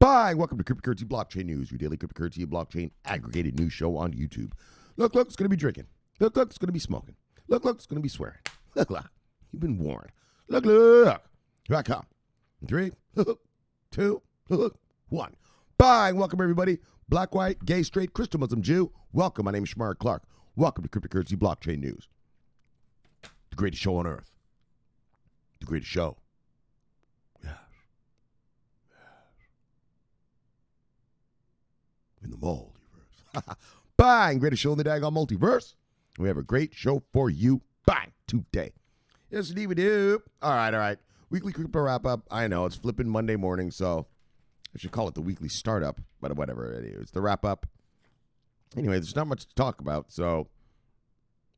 Bye. Welcome to Cryptocurrency Blockchain News, your daily cryptocurrency and blockchain aggregated news show on YouTube. Look, it's going to be drinking. Look, it's going to be smoking. Look, it's going to be swearing. Look, you've been warned. Look, here I come. 3, 2, 1. Bye. Welcome, everybody. Black, white, gay, straight, Christian, Muslim, Jew. Welcome. My name is Shomari Clarke. Welcome to Cryptocurrency Blockchain News. The greatest show on earth. The greatest show. Yes. In the multiverse. Bang! Greatest show in the daggone multiverse. We have a great show for you. Bang! Today. Yes, indeed we do. All right. Weekly crypto wrap-up. I know, it's flipping Monday morning, so I should call it the weekly startup, but whatever it is. The wrap-up. Anyway, there's not much to talk about, so,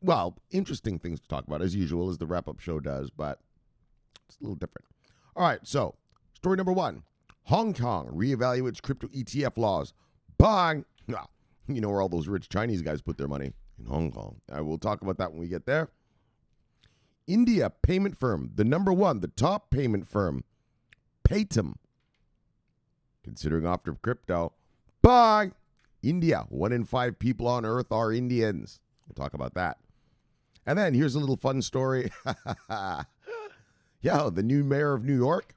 well, interesting things to talk about, as usual, as the wrap-up show does, but it's a little different. All right, so, story number 1. Hong Kong reevaluates crypto ETF laws. Bang! You know where all those rich Chinese guys put their money? In Hong Kong. I will talk about that when we get there. India payment firm, the number 1, the top payment firm, Paytm, considering after crypto. Bang! India, 1 in 5 people on earth are Indians. We'll talk about that. And then here's a little fun story. Yeah, the new mayor of New York,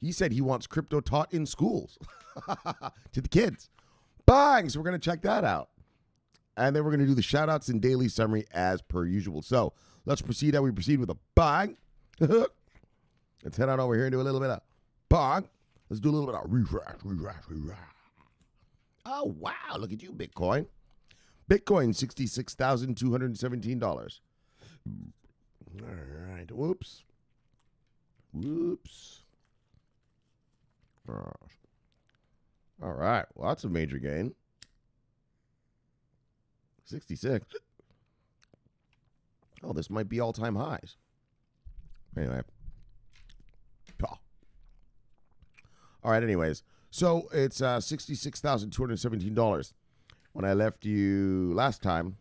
he said he wants crypto taught in schools to the kids. Bang! So we're going to check that out. And then we're going to do the shout-outs and daily summary as per usual. So let's proceed how we proceed with a bang. Let's head on over here and do a little bit of bang. Let's do a little bit of refresh. Oh, wow. Look at you, Bitcoin. Bitcoin, $66,217. All right. Whoops. All right. Well, that's a major gain. 66. Oh, this might be all-time highs. Anyway. Oh. All right, anyways. So it's $66,217. When I left you last time,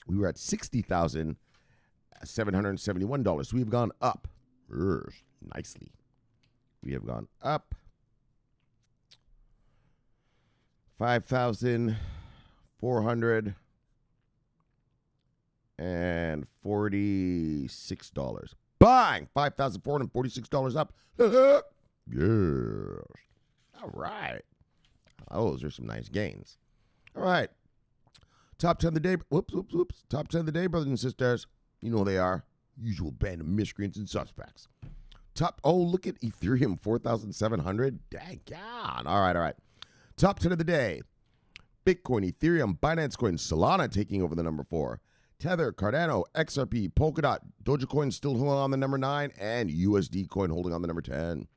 we were at $60,771. So we've gone up. Nicely. We have gone up. 5,446. Bang! $5,446 up. Yes. All right. Those are some nice gains. All right. Top 10 of the day. Whoops. Top 10 of the day, brothers and sisters. You know who they are. Usual band of miscreants and suspects. Look at Ethereum, 4,700. Dang on. All right. Top 10 of the day. Bitcoin, Ethereum, Binance Coin, Solana taking over the number 4. Tether, Cardano, XRP, Polkadot, Dogecoin still holding on the number 9, and USD Coin holding on the number 10.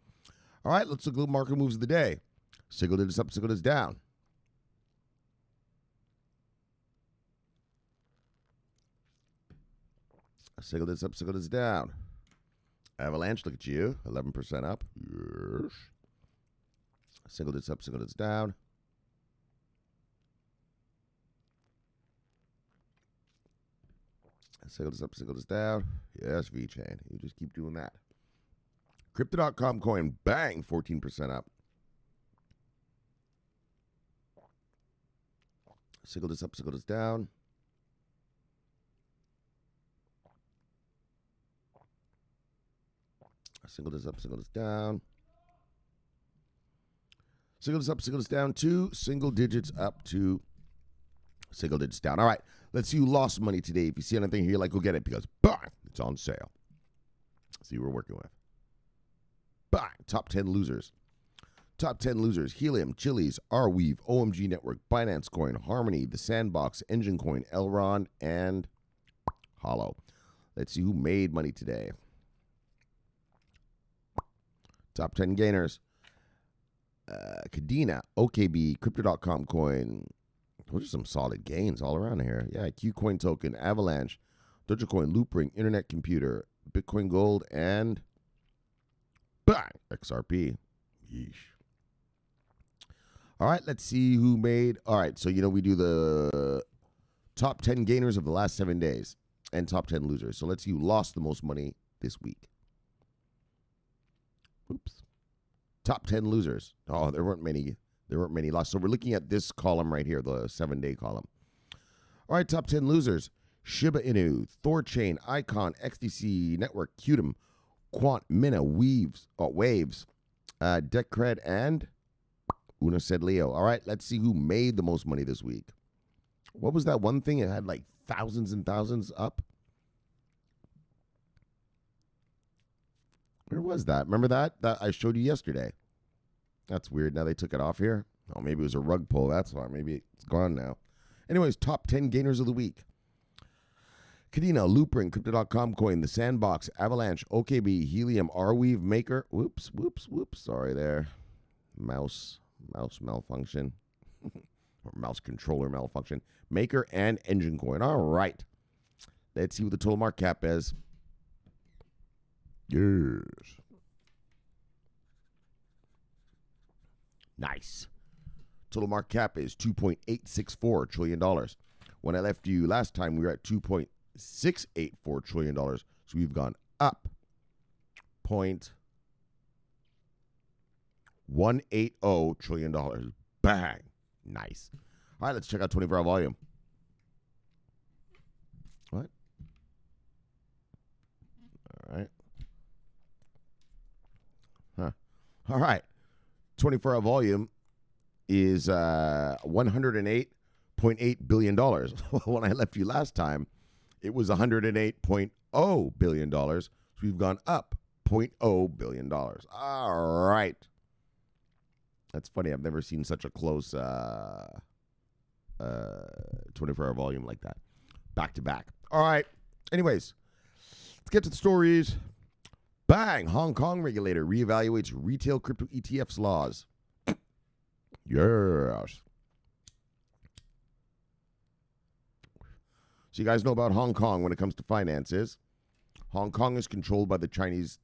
All right, let's look at the market moves of the day. Single digits up, single digits down. Single digits up, single digits down. Avalanche, look at you, 11% up. Yes. Single digits up, single digits down. Single digits up, single digits down. Yes, VeChain. You just keep doing that. Crypto.com coin, bang, 14% up. Single digits up, single digits down. Single digits up, single digits down. Single digits up, single digits down. 2 single digits up, 2 single digits down. All right, let's see who lost money today. If you see anything here, go get it because, bang, it's on sale. See who we're working with. Bang, top 10 losers. Top 10 losers. Helium, Chili's, Arweave, OMG Network, Binance Coin, Harmony, The Sandbox, Engine Coin, Elron, and Hollow. Let's see who made money today. Top 10 gainers. Cadena, OKB, Crypto.com Coin. Those are some solid gains all around here. Yeah, Qcoin Token, Avalanche, Dogecoin, Loopring, Internet Computer, Bitcoin Gold, and bang, XRP. Yeesh. All right, let's see who made. All right, so we do the top 10 gainers of the last 7 days and top 10 losers. So let's see who lost the most money this week. Oops. Top 10 losers. Oh, there weren't many. There weren't many lost. So we're looking at this column right here, the 7-day column. All right, top 10 losers. Shiba Inu, Thorchain, Icon, XDC Network, Qtum, Quant, Mina, Waves, Decred, and Una said Leo. All right, let's see who made the most money this week. What was that one thing? It had like thousands and thousands up. Where was that? Remember that? That I showed you yesterday. That's weird. Now they took it off here. Oh, maybe it was a rug pull. That's why. Maybe it's gone now. Anyways, top 10 gainers of the week. Kadena, Loopring, Crypto.com Coin, The Sandbox, Avalanche, OKB, Helium, Arweave, Maker. Whoops. Sorry there. Mouse malfunction. Or mouse controller malfunction. Maker and Engine Coin. All right. Let's see what the total market cap is. Yes. Nice. Total market cap is $2.864 trillion. When I left you last time, we were at $2.684 trillion. So we've gone up $0.180 trillion. Bang. Nice. All right, let's check out 24-hour volume. What? All right. Huh. All right. 24-hour volume is $108.8 billion. When I left you last time, it was $108.0 billion. So we've gone up $0.0 billion. All right. That's funny. I've never seen such a close 24-hour volume like that. Back to back. All right. Anyways, let's get to the stories. Bang! Hong Kong regulator reevaluates retail crypto ETFs laws. Yes. So you guys know about Hong Kong when it comes to finances. Hong Kong is controlled by the Chinese.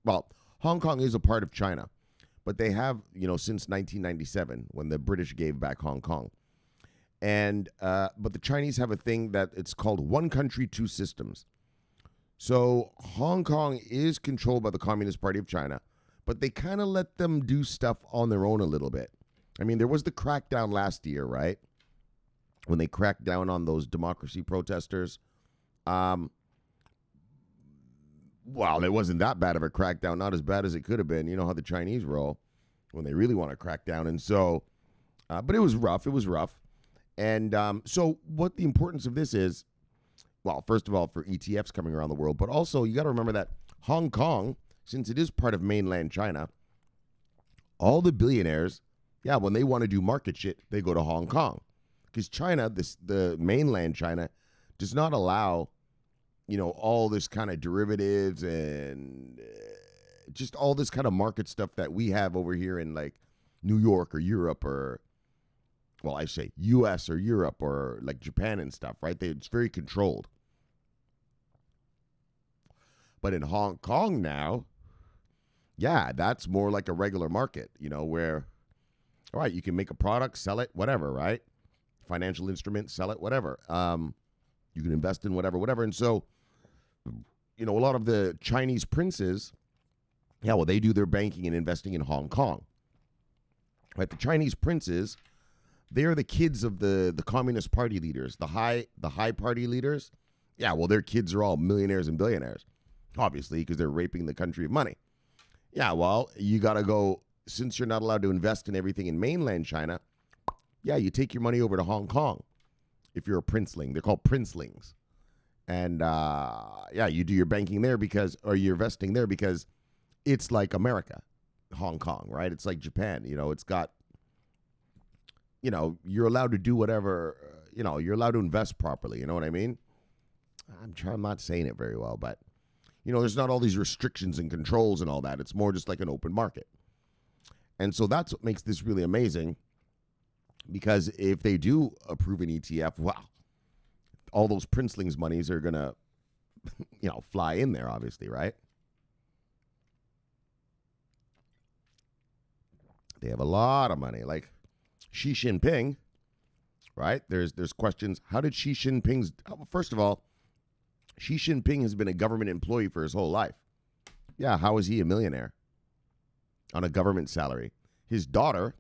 Well, Hong Kong is a part of China, but they have, since 1997 when the British gave back Hong Kong. And but the Chinese have a thing that it's called one country, two systems. So Hong Kong is controlled by the Communist Party of China, but they kind of let them do stuff on their own a little bit. I mean, there was the crackdown last year, right? When they cracked down on those democracy protesters. Well, it wasn't that bad of a crackdown, not as bad as it could have been. You know how the Chinese roll when they really want to crack down. And so, but it was rough. And so what the importance of this is, well, first of all, for ETFs coming around the world, but also you got to remember that Hong Kong, since it is part of mainland China, all the billionaires, when they want to do market shit, they go to Hong Kong. Because China, the mainland China, does not allow, all this kind of derivatives and just all this kind of market stuff that we have over here in like New York or Europe or, well, I say U.S. or Europe or like Japan and stuff, right? It's very controlled. But in Hong Kong now, that's more like a regular market, where, all right, you can make a product, sell it, whatever, right? Financial instrument, sell it, whatever. You can invest in whatever. And so, a lot of the Chinese princes, they do their banking and investing in Hong Kong. Right? The Chinese princes, they're the kids of the Communist Party leaders, the high party leaders. Their kids are all millionaires and billionaires, obviously, because they're raping the country of money. You got to go, since you're not allowed to invest in everything in mainland China, you take your money over to Hong Kong if you're a princeling. They're called princelings. And, you do your banking there or you're investing there because it's like America, Hong Kong, right? It's like Japan, it's got, you're allowed to do whatever, you're allowed to invest properly. You know what I mean? I'm not saying it very well, but, there's not all these restrictions and controls and all that. It's more just like an open market. And so that's what makes this really amazing. Because if they do approve an ETF, all those princelings' monies are going to, fly in there, obviously, right? They have a lot of money. Like Xi Jinping, right? There's questions. How did Xi Jinping's... First of all, Xi Jinping has been a government employee for his whole life. How is he a millionaire? on a government salary. His daughter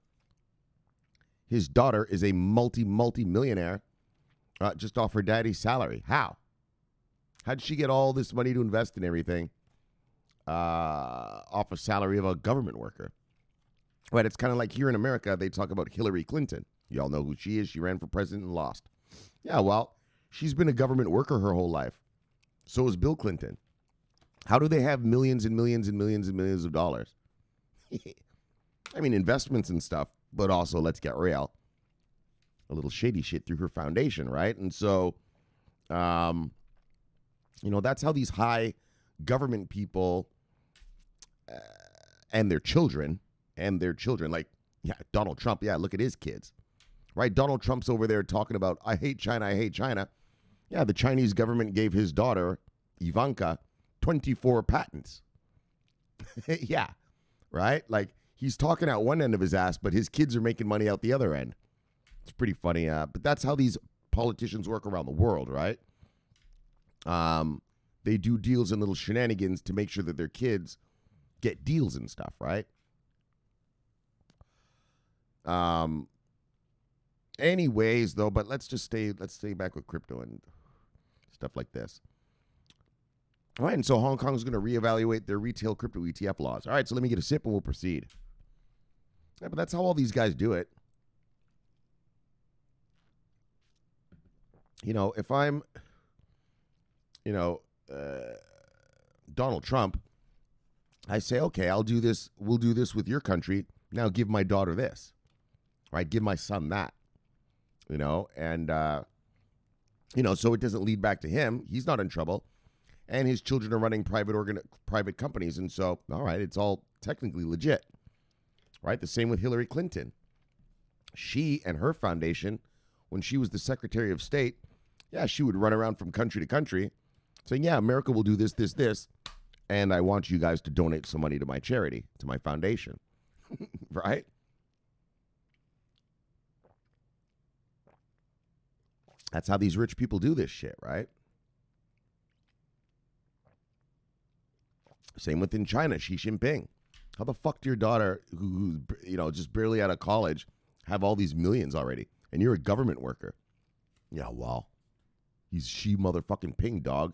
is a multi-millionaire just off her daddy's salary. How? How did she get all this money to invest in everything off a salary of a government worker? Right, it's kind of like here in America, they talk about Hillary Clinton. You all know who she is. She ran for president and lost. Yeah, well, she's been a government worker her whole life. So is Bill Clinton. How do they have millions and millions and millions and millions of dollars? I mean, investments and stuff, but also, let's get real, a little shady shit through her foundation, right? And so, that's how these high government people and their children, like, yeah, Donald Trump, yeah, look at his kids, right? Donald Trump's over there talking about, I hate China, I hate China. Yeah, the Chinese government gave his daughter, Ivanka, 24 patents. Yeah, right? Like, he's talking out one end of his ass, but his kids are making money out the other end. It's pretty funny, but that's how these politicians work around the world, right? They do deals and little shenanigans to make sure that their kids get deals and stuff, right? Anyways, though, but let's stay back with crypto and stuff like this. All right, and so Hong Kong is going to reevaluate their retail crypto ETF laws. All right, so let me get a sip and we'll proceed. Yeah, but that's how all these guys do it. If I'm, Donald Trump, I say, okay, I'll do this. We'll do this with your country. Now give my daughter this, right? Give my son that, and, so it doesn't lead back to him. He's not in trouble. And his children are running private companies. And so, all right, it's all technically legit, right? The same with Hillary Clinton. She and her foundation, when she was the Secretary of State, yeah, she would run around from country to country saying, yeah, America will do this, this, this. And I want you guys to donate some money to my charity, to my foundation, right? That's how these rich people do this shit, right? Same within China, Xi Jinping. How the fuck do your daughter, who's just barely out of college, have all these millions already? And you're a government worker. Yeah, well, he's Xi motherfucking Ping, dog.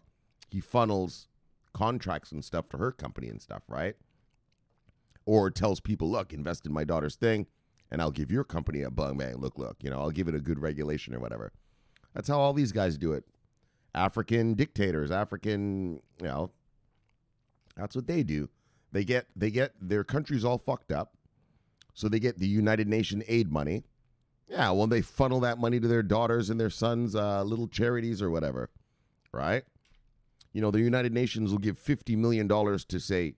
He funnels contracts and stuff to her company and stuff, right? Or tells people, look, invest in my daughter's thing, and I'll give your company a bang, bang. Look, I'll give it a good regulation or whatever. That's how all these guys do it. African dictators, that's what they do. They get their countries all fucked up. So they get the United Nations aid money. Yeah, well, they funnel that money to their daughters and their sons' little charities or whatever, right? The United Nations will give $50 million to, say,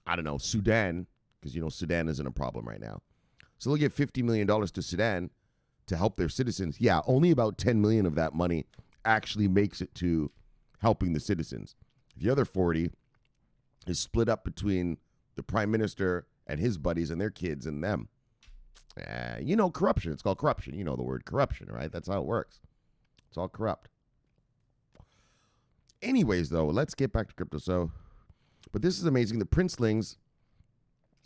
I don't know, Sudan, because, Sudan isn't a problem right now. So they'll give $50 million to Sudan to help their citizens. Yeah, only about $10 million of that money actually makes it to helping the citizens. The other 40 is split up between the prime minister and his buddies and their kids and them. Corruption. It's called corruption. You know the word corruption, right? That's how it works. It's all corrupt. Anyways, though, let's get back to crypto. But this is amazing. The princelings,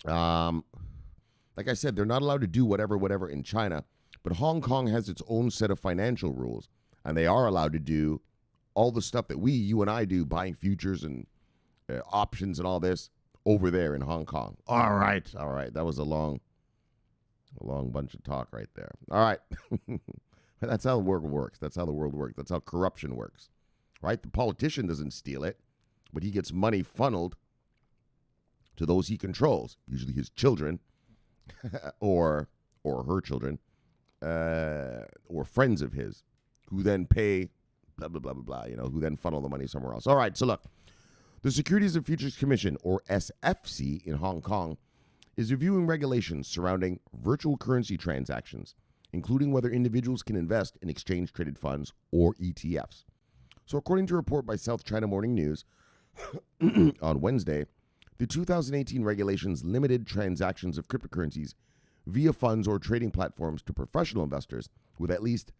like I said, they're not allowed to do whatever in China. But Hong Kong has its own set of financial rules. And they are allowed to do all the stuff that you and I do, buying futures and options and all this over there in Hong Kong. All right. That was a long bunch of talk right there. All right. That's how the world works. That's how the world works. That's how corruption works, right? The politician doesn't steal it, but he gets money funneled to those he controls, usually his children or her children or friends of his who then pay blah, blah, blah, blah, blah, who then funnel the money somewhere else. All right. So look. The Securities and Futures Commission, or SFC, in Hong Kong, is reviewing regulations surrounding virtual currency transactions, including whether individuals can invest in exchange-traded funds or ETFs. So according to a report by South China Morning News on Wednesday, the 2018 regulations limited transactions of cryptocurrencies via funds or trading platforms to professional investors with at least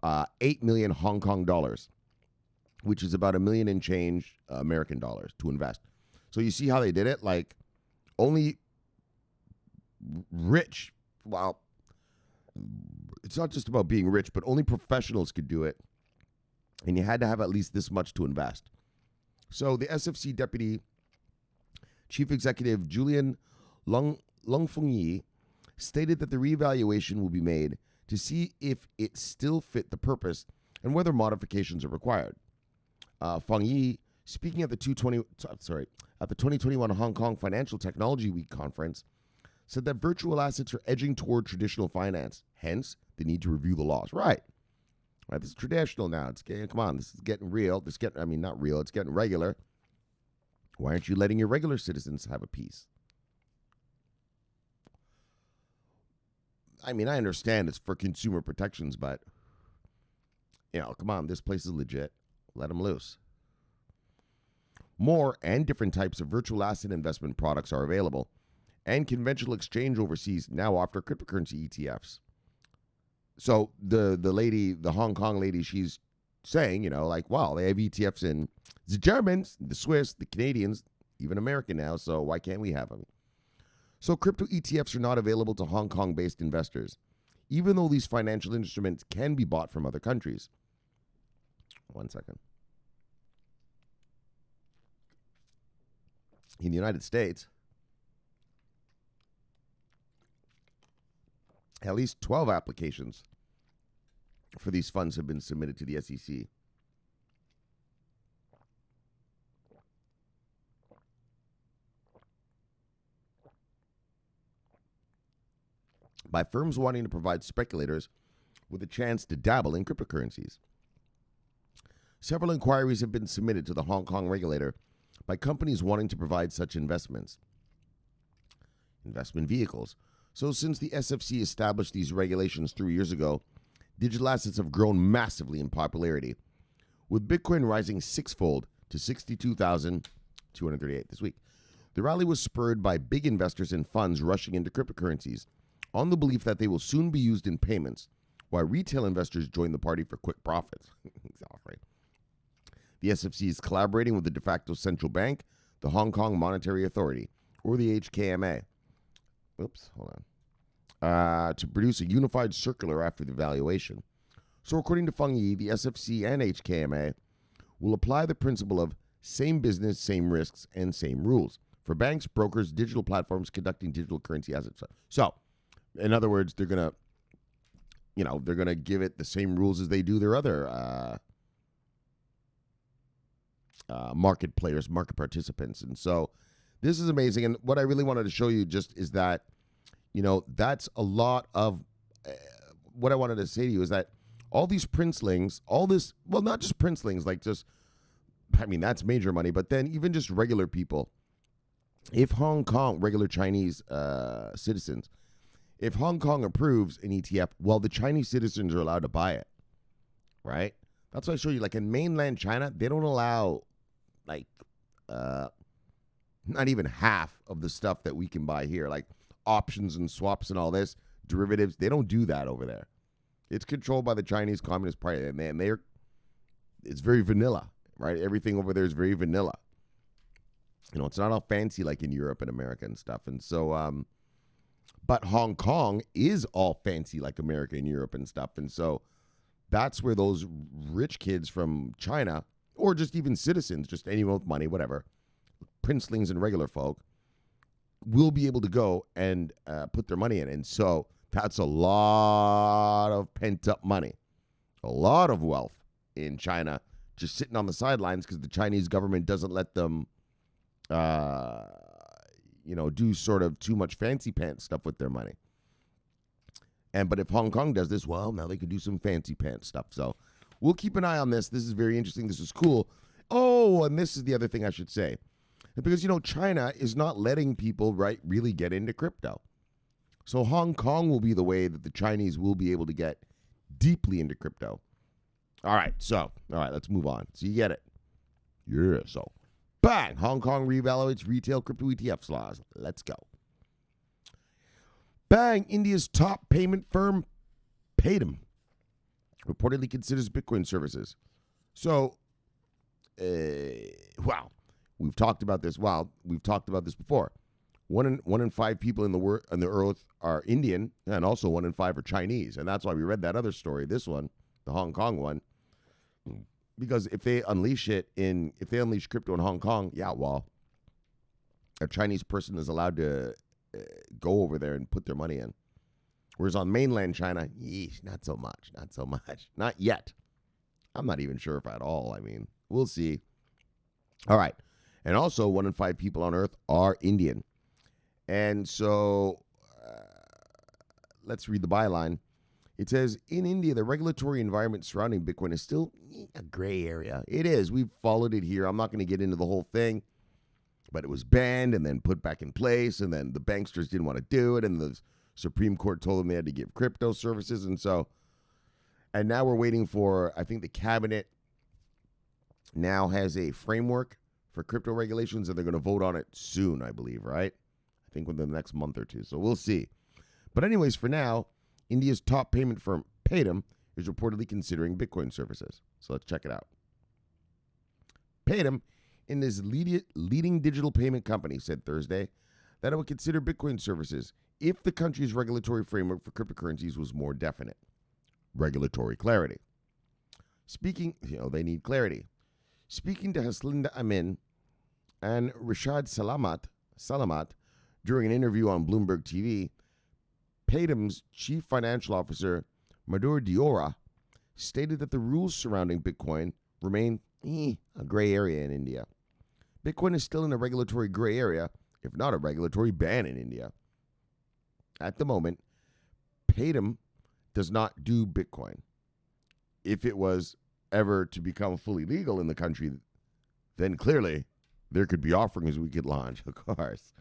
8 million Hong Kong dollars, which is about $1 million and change American dollars to invest. So you see how they did it? Like only rich. Well, it's not just about being rich, but only professionals could do it. And you had to have at least this much to invest. So the SFC Deputy Chief Executive Julian Longfengyi stated that the reevaluation will be made to see if it still fit the purpose and whether modifications are required. Feng Yi, speaking at the 2021 Hong Kong Financial Technology Week conference, said that virtual assets are edging toward traditional finance. Hence, the need to review the laws. Right, this is traditional now. It's getting, come on, this is getting real. Not real. It's getting regular. Why aren't you letting your regular citizens have a piece? I understand it's for consumer protections, but, come on, this place is legit. Let them loose. More and different types of virtual asset investment products are available, and conventional exchange overseas now offer cryptocurrency ETFs. So the Hong Kong lady, she's saying, wow, they have ETFs in the Germans, the Swiss, the Canadians, even American now, so why can't we have them? So crypto ETFs are not available to Hong Kong-based investors, even though these financial instruments can be bought from other countries. 1 second. In the United States, at least 12 applications for these funds have been submitted to the SEC. By firms wanting to provide speculators with a chance to dabble in cryptocurrencies. Several inquiries have been submitted to the Hong Kong regulator by companies wanting to provide such investment vehicles. So since the SFC established these regulations 3 years ago, digital assets have grown massively in popularity, with Bitcoin rising sixfold to 62,238 this week. The rally was spurred by big investors and funds rushing into cryptocurrencies on the belief that they will soon be used in payments, while retail investors join the party for quick profits. Exactly. The SFC is collaborating with the de facto central bank, the Hong Kong Monetary Authority, or the HKMA. To produce a unified circular after the evaluation. So according to Feng Yi, the SFC and HKMA will apply the principle of same business, same risks, and same rules for banks, brokers, digital platforms conducting digital currency assets. So, in other words, they're gonna give it the same rules as they do their other market players, market participants. And so this is amazing. And what I really wanted to show you just is that, that's a lot of what I wanted to say to you is that all these princelings, not just princelings, that's major money, but then even just regular people, if Hong Kong, regular Chinese citizens, if Hong Kong approves an ETF, well, the Chinese citizens are allowed to buy it, right? That's why I show you, in mainland China, they don't allow, not even half of the stuff that we can buy here, like options and swaps and all this, derivatives. They don't do that over there. It's controlled by the Chinese Communist Party, and it's very vanilla, right? Everything over there is very vanilla. It's not all fancy like in Europe and America and stuff. And so, but Hong Kong is all fancy like America and Europe and stuff. And so that's where those rich kids from China, or just even citizens, just anyone with money, whatever, princelings and regular folk, will be able to go and put their money in. And so that's a lot of pent-up money, a lot of wealth in China just sitting on the sidelines because the Chinese government doesn't let them, do sort of too much fancy pants stuff with their money. But if Hong Kong does this, well, now they can do some fancy pants stuff. So we'll keep an eye on this. This is very interesting. This is cool. Oh, and this is the other thing I should say. Because, China is not letting people, really get into crypto. So Hong Kong will be the way that the Chinese will be able to get deeply into crypto. All right, let's move on. So you get it. Yeah, so bang, Hong Kong reevaluates retail crypto ETFs laws. Let's go. Bang, India's top payment firm, Paytm, reportedly considers Bitcoin services. So, wow. We've talked about this. We've talked about this before. One in five people in the earth are Indian, and also 1 in 5 are Chinese. And that's why we read that other story, this one, the Hong Kong one. Because if they unleash crypto in Hong Kong, yeah, well, a Chinese person is allowed to go over there and put their money in. Whereas on mainland China, yeesh, not so much. Not yet. I'm not even sure if at all. I mean, we'll see. All right. And also, 1 in 5 people on earth are Indian. And so, let's read the byline. It says, in India, the regulatory environment surrounding Bitcoin is still a gray area. It is. We've followed it here. I'm not going to get into the whole thing. But it was banned and then put back in place. And then the banksters didn't want to do it. And the Supreme Court told them they had to give crypto services. And now we're waiting for, I think the cabinet now has a framework for crypto regulations. And they're going to vote on it soon, I believe, right? I think within the next month or two. So we'll see. But anyways, for now, India's top payment firm, Paytm, is reportedly considering Bitcoin services. So let's check it out. Paytm, in this leading digital payment company, said Thursday that it would consider Bitcoin services if the country's regulatory framework for cryptocurrencies was more definite. Regulatory clarity. They need clarity. Speaking to Haslinda Amin and Rashad Salamat during an interview on Bloomberg TV, Paytm's chief financial officer, Madhur Deora, stated that the rules surrounding Bitcoin remain a gray area in India. Bitcoin is still in a regulatory gray area, if not a regulatory ban in India. At the moment, Paytm does not do Bitcoin. If it was ever to become fully legal in the country, then clearly there could be offerings we could launch, of course.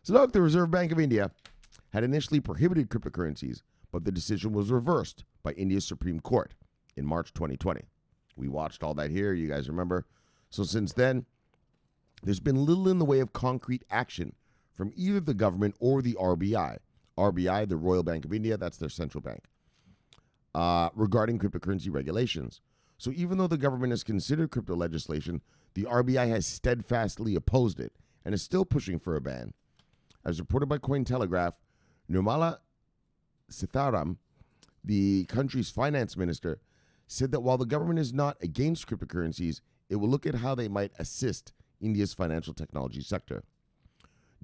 So look, the Reserve Bank of India had initially prohibited cryptocurrencies, but the decision was reversed by India's Supreme Court in March 2020. We watched all that here, you guys remember. So since then, there's been little in the way of concrete action from either the government or the RBI. RBI, the Royal Bank of India, that's their central bank, regarding cryptocurrency regulations. So even though the government has considered crypto legislation, the RBI has steadfastly opposed it and is still pushing for a ban. As reported by Cointelegraph, Nirmala Sitharam, the country's finance minister, said that while the government is not against cryptocurrencies, it will look at how they might assist India's financial technology sector.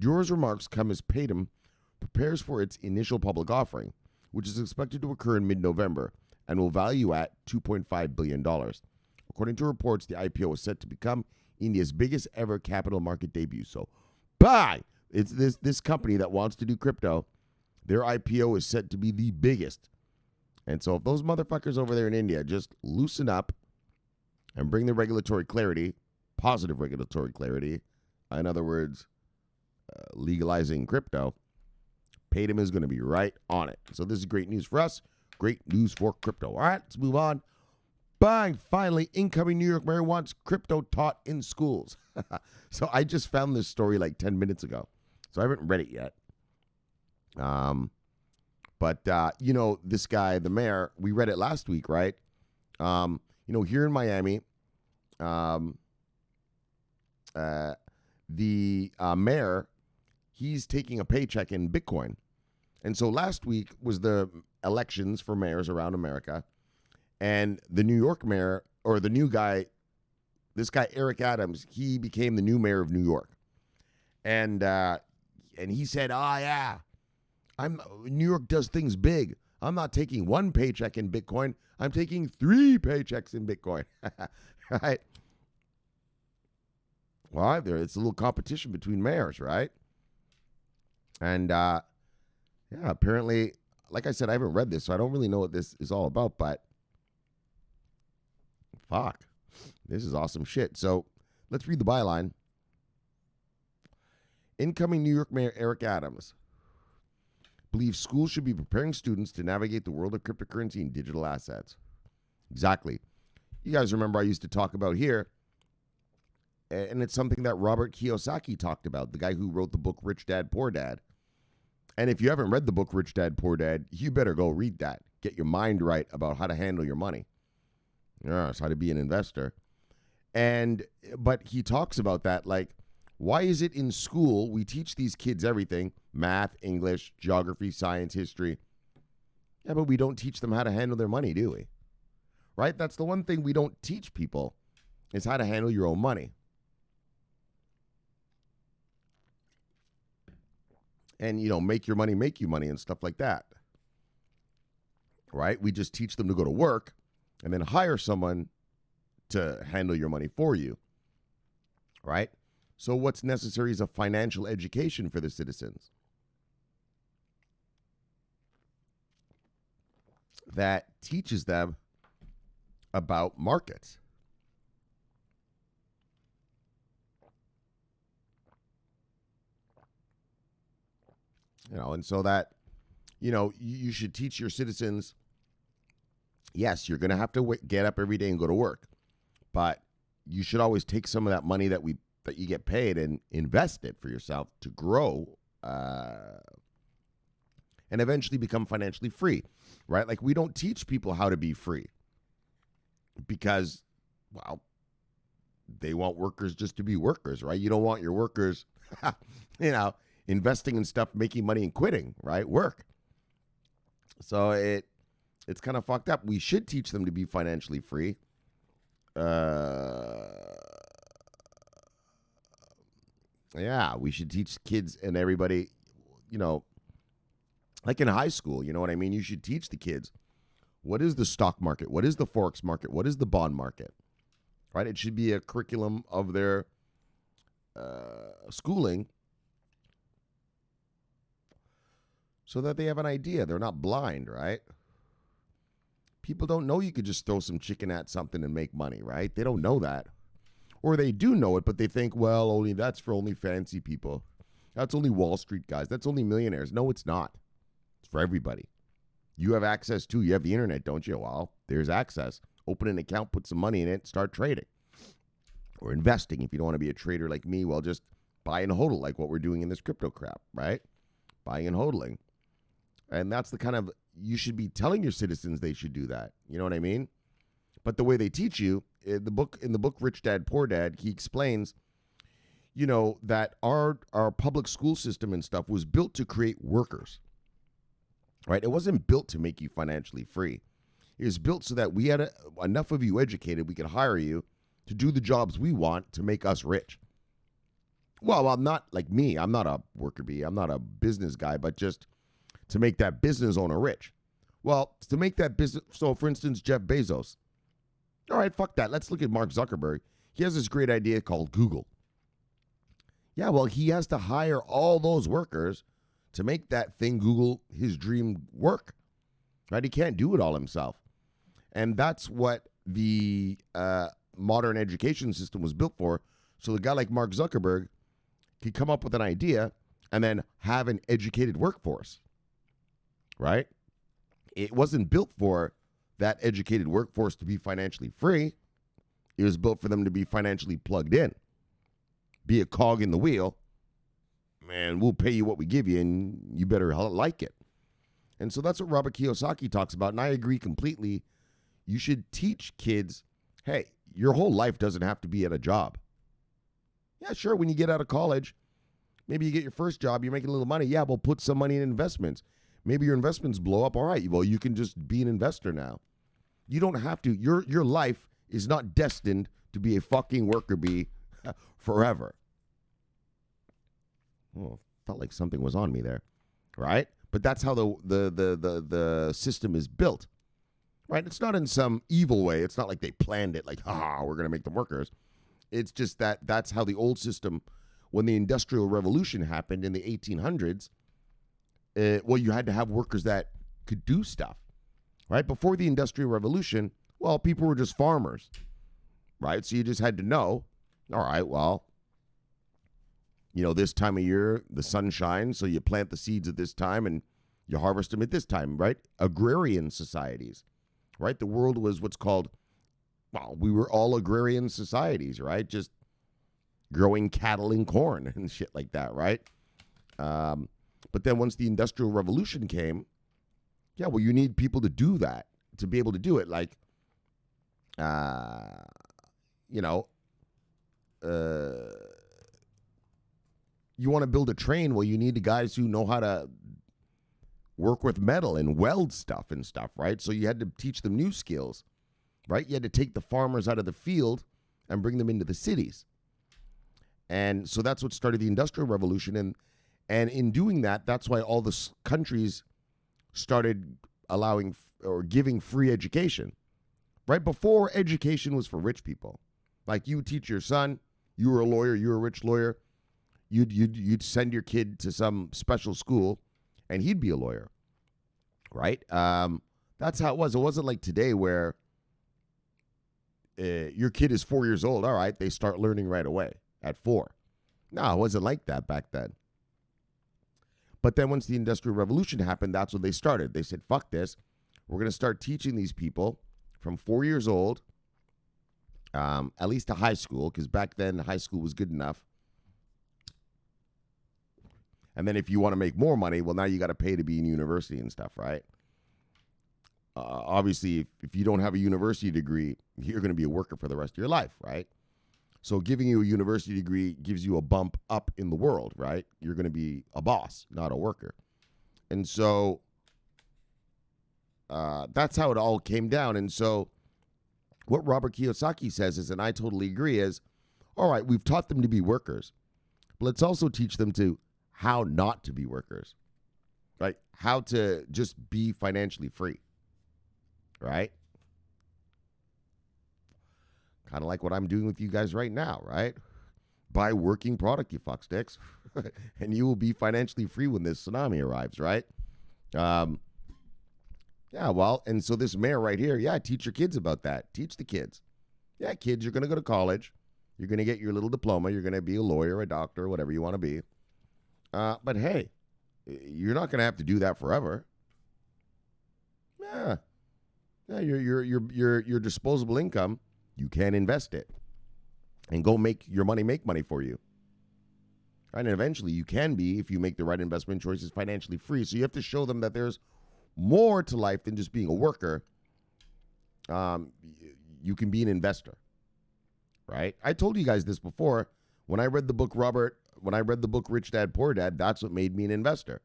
Deora's remarks come as Paytm prepares for its initial public offering, which is expected to occur in mid-November and will value at $2.5 billion. According to reports, the IPO is set to become India's biggest ever capital market debut. So, buy! It's this company that wants to do crypto. Their IPO is set to be the biggest. And so if those motherfuckers over there in India just loosen up and bring the regulatory clarity, positive regulatory clarity, in other words, legalizing crypto, Paytm is going to be right on it. So this is great news for us. Great news for crypto. All right, let's move on. Bang! Finally, incoming New York mayor wants crypto taught in schools. So I just found this story like 10 minutes ago. So I haven't read it yet. But this guy, the mayor, we read it last week, right? Here in Miami, the mayor, he's taking a paycheck in Bitcoin. And so last week was the elections for mayors around America. And the New York mayor, or the new guy, this guy, Eric Adams, he became the new mayor of New York. And he said, New York does things big. I'm not taking one paycheck in Bitcoin. I'm taking 3 paychecks in Bitcoin. Right? Well, it's a little competition between mayors, right? And, apparently, like I said, I haven't read this, so I don't really know what this is all about, but fuck, this is awesome shit. So let's read the byline. Incoming New York Mayor Eric Adams believes schools should be preparing students to navigate the world of cryptocurrency and digital assets. Exactly. You guys remember I used to talk about here, and it's something that Robert Kiyosaki talked about, the guy who wrote the book Rich Dad, Poor Dad. And if you haven't read the book Rich Dad, Poor Dad, you better go read that. Get your mind right about how to handle your money. Yes, how to be an investor. But he talks about that, like, Why is it in school we teach these kids everything, math, English, geography, science, history? Yeah, but we don't teach them how to handle their money, do we? Right? That's the one thing we don't teach people is how to handle your own money. And, make your money make you money and stuff like that. Right? We just teach them to go to work and then hire someone to handle your money for you. Right? So what's necessary is a financial education for the citizens that teaches them about markets. And so that, you should teach your citizens, yes, you're going to have to get up every day and go to work, but you should always take some of that money that you get paid and invest it for yourself to grow and eventually become financially free, right? Like, we don't teach people how to be free because, well, they want workers just to be workers, right? You don't want your workers, investing in stuff, making money and quitting, right? Work. So it's kind of fucked up. We should teach them to be financially free. Yeah, we should teach kids and everybody, like in high school, you know what I mean? You should teach the kids, what is the stock market? What is the forex market? What is the bond market? Right? It should be a curriculum of their schooling so that they have an idea. They're not blind, right? People don't know you could just throw some chicken at something and make money, right? They don't know that. Or they do know it, but they think, well, that's for only fancy people. That's only Wall Street guys. That's only millionaires. No, it's not. It's for everybody. You have access to, you have the internet, don't you? Well, there's access. Open an account, put some money in it, start trading. Or investing. If you don't want to be a trader like me, well, just buy and hodl like what we're doing in this crypto crap, right? Buying and hodling. And that's the kind of, you should be telling your citizens they should do that. You know what I mean? But the way they teach you, in the book Rich Dad, Poor Dad, he explains, that our public school system and stuff was built to create workers, right? It wasn't built to make you financially free. It was built so that we had enough of you educated, we could hire you to do the jobs we want to make us rich. Well, I'm not like me. I'm not a worker bee. I'm not a business guy, but just to make that business owner rich. Well, to make that business, so for instance, Jeff Bezos. All right, fuck that. Let's look at Mark Zuckerberg. He has this great idea called Google. Yeah, well, he has to hire all those workers to make that thing Google, his dream, work. Right? He can't do it all himself. And that's what the modern education system was built for. So a guy like Mark Zuckerberg could come up with an idea and then have an educated workforce. Right? It wasn't built for that educated workforce to be financially free. It was built for them to be financially plugged in. Be a cog in the wheel. Man, we'll pay you what we give you, and you better like it. And so that's what Robert Kiyosaki talks about, and I agree completely. You should teach kids, hey, your whole life doesn't have to be at a job. Yeah, sure, when you get out of college, maybe you get your first job, you're making a little money. Yeah, we'll put some money in investments. Maybe your investments blow up. All right, well, you can just be an investor now. You don't have to. Your life is not destined to be a fucking worker bee forever. Oh, felt like something was on me there, right? But that's how the system is built, right? It's not in some evil way. It's not like they planned it, like, we're going to make them workers. It's just that's how the old system, when the Industrial Revolution happened in the 1800s, you had to have workers that could do stuff, right? Before the Industrial Revolution, well, people were just farmers, right? So you just had to know, all right, well, this time of year, the sun shines, so you plant the seeds at this time and you harvest them at this time, right? Agrarian societies, right? The world was what's called, we were all agrarian societies, right? Just growing cattle and corn and shit like that, right? But then once the Industrial Revolution came, you need people to do that, to be able to do it. Like, you want to build a train, well, you need the guys who know how to work with metal and weld stuff and stuff, right? So you had to teach them new skills, right? You had to take the farmers out of the field and bring them into the cities. And so that's what started the Industrial Revolution. And in doing that, that's why all the countries started allowing or giving free education. Right before, education was for rich people. Like, you teach your son, you were a lawyer, you were a rich lawyer, you'd send your kid to some special school, and he'd be a lawyer, right? That's how it was. It wasn't like today where your kid is 4 years old. All right, they start learning right away at 4. No, it wasn't like that back then. But then once the Industrial Revolution happened, that's when they started. They said, fuck this. We're going to start teaching these people from 4 years old, at least to high school, because back then high school was good enough. And then if you want to make more money, well, now you got to pay to be in university and stuff, right? Obviously, if you don't have a university degree, you're going to be a worker for the rest of your life, right? So giving you a university degree gives you a bump up in the world, right? You're going to be a boss, not a worker. And so that's how it all came down. And so what Robert Kiyosaki says is, and I totally agree, is, all right, we've taught them to be workers, but let's also teach them to how not to be workers, right? How to just be financially free, right? Kind of like what I'm doing with you guys right now, right? Buy working product, you fucksticks, and you will be financially free when this tsunami arrives, right? Yeah, well, and so this mayor right here, yeah, teach your kids about that. Teach the kids. Yeah, kids, you're going to go to college. You're going to get your little diploma. You're going to be a lawyer, a doctor, whatever you want to be. But hey, you're not going to have to do that forever. Yeah, your disposable income, you can invest it and go make your money make money for you. Right? And eventually you can be, if you make the right investment choices, financially free. So you have to show them that there's more to life than just being a worker. You can be an investor, right? I told you guys this before. When I read the book Rich Dad, Poor Dad, that's what made me an investor.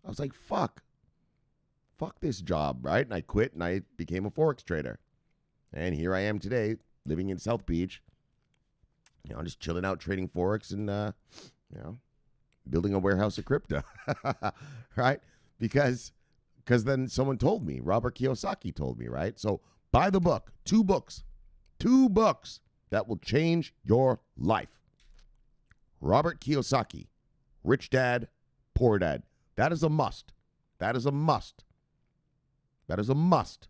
I was like, fuck this job, right? And I quit and I became a Forex trader. And here I am today, living in South Beach, just chilling out, trading Forex and, building a warehouse of crypto, right? Because then someone told me, Robert Kiyosaki told me, right? So buy the book, two books that will change your life. Robert Kiyosaki, Rich Dad, Poor Dad. That is a must. That is a must. That is a must.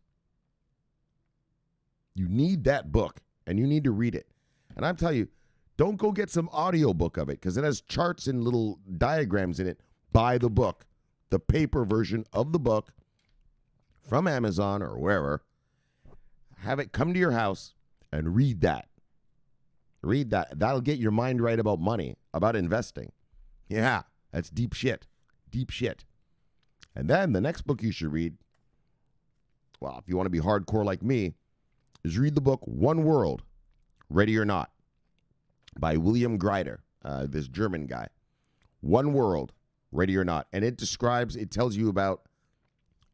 You need that book, and you need to read it. And I'm telling you, don't go get some audiobook of it, because it has charts and little diagrams in it. Buy the book, the paper version of the book from Amazon or wherever. Have it come to your house and read that. Read that. That'll get your mind right about money, about investing. Yeah, that's deep shit. Deep shit. And then the next book you should read, well, if you want to be hardcore like me, is read the book One World, Ready or Not, by William Greider, this German guy. One World, Ready or Not. And it tells you about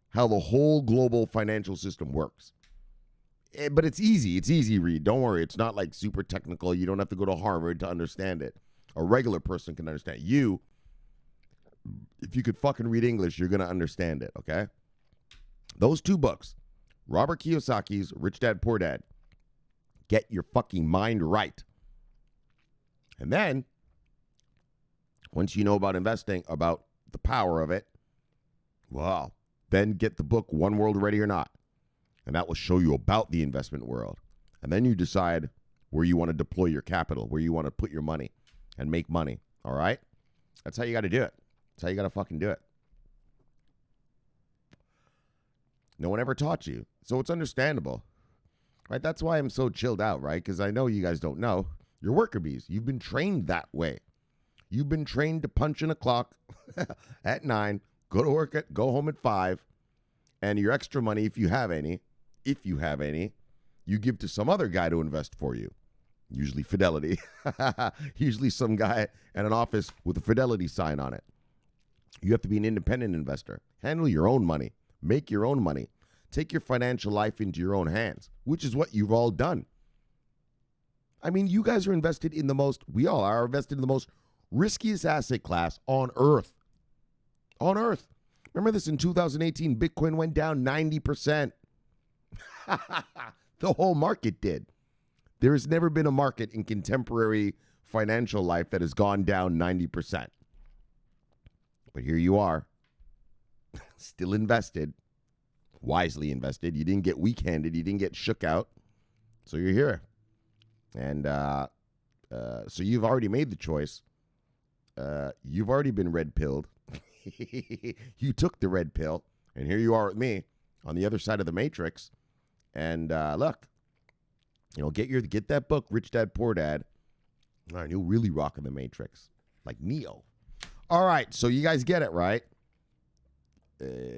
how the whole global financial system works. But it's easy. It's easy read. Don't worry. It's not like super technical. You don't have to go to Harvard to understand it. A regular person can understand. You, if you could fucking read English, you're going to understand it, okay? Those two books, Robert Kiyosaki's Rich Dad, Poor Dad, get your fucking mind right. And then, once you know about investing, about the power of it, well, then get the book One World, Ready or Not. And that will show you about the investment world. And then you decide where you want to deploy your capital, where you want to put your money and make money. All right? That's how you got to do it. That's how you got to fucking do it. No one ever taught you. So it's understandable. Right? That's why I'm so chilled out, right? Because I know you guys don't know. You're worker bees. You've been trained that way. You've been trained to punch in a clock at 9, go to work go home at 5, and your extra money, if you have any, you give to some other guy to invest for you. Usually Fidelity. Usually some guy at an office with a Fidelity sign on it. You have to be an independent investor. Handle your own money. Make your own money. Take your financial life into your own hands, which is what you've all done. I mean, you guys are invested in we all are invested in the most riskiest asset class on earth. On earth. Remember this, in 2018, Bitcoin went down 90%. The whole market did. There has never been a market in contemporary financial life that has gone down 90%. But here you are, still invested, wisely invested. You didn't get weak-handed. You didn't get shook out. So you're here. And so you've already made the choice. You've already been red-pilled. You took the red pill, and here you are with me on the other side of the matrix. And look, get that book, Rich Dad, Poor Dad. All right, you'll really rock in the matrix, like Neo. All right, so you guys get it, right?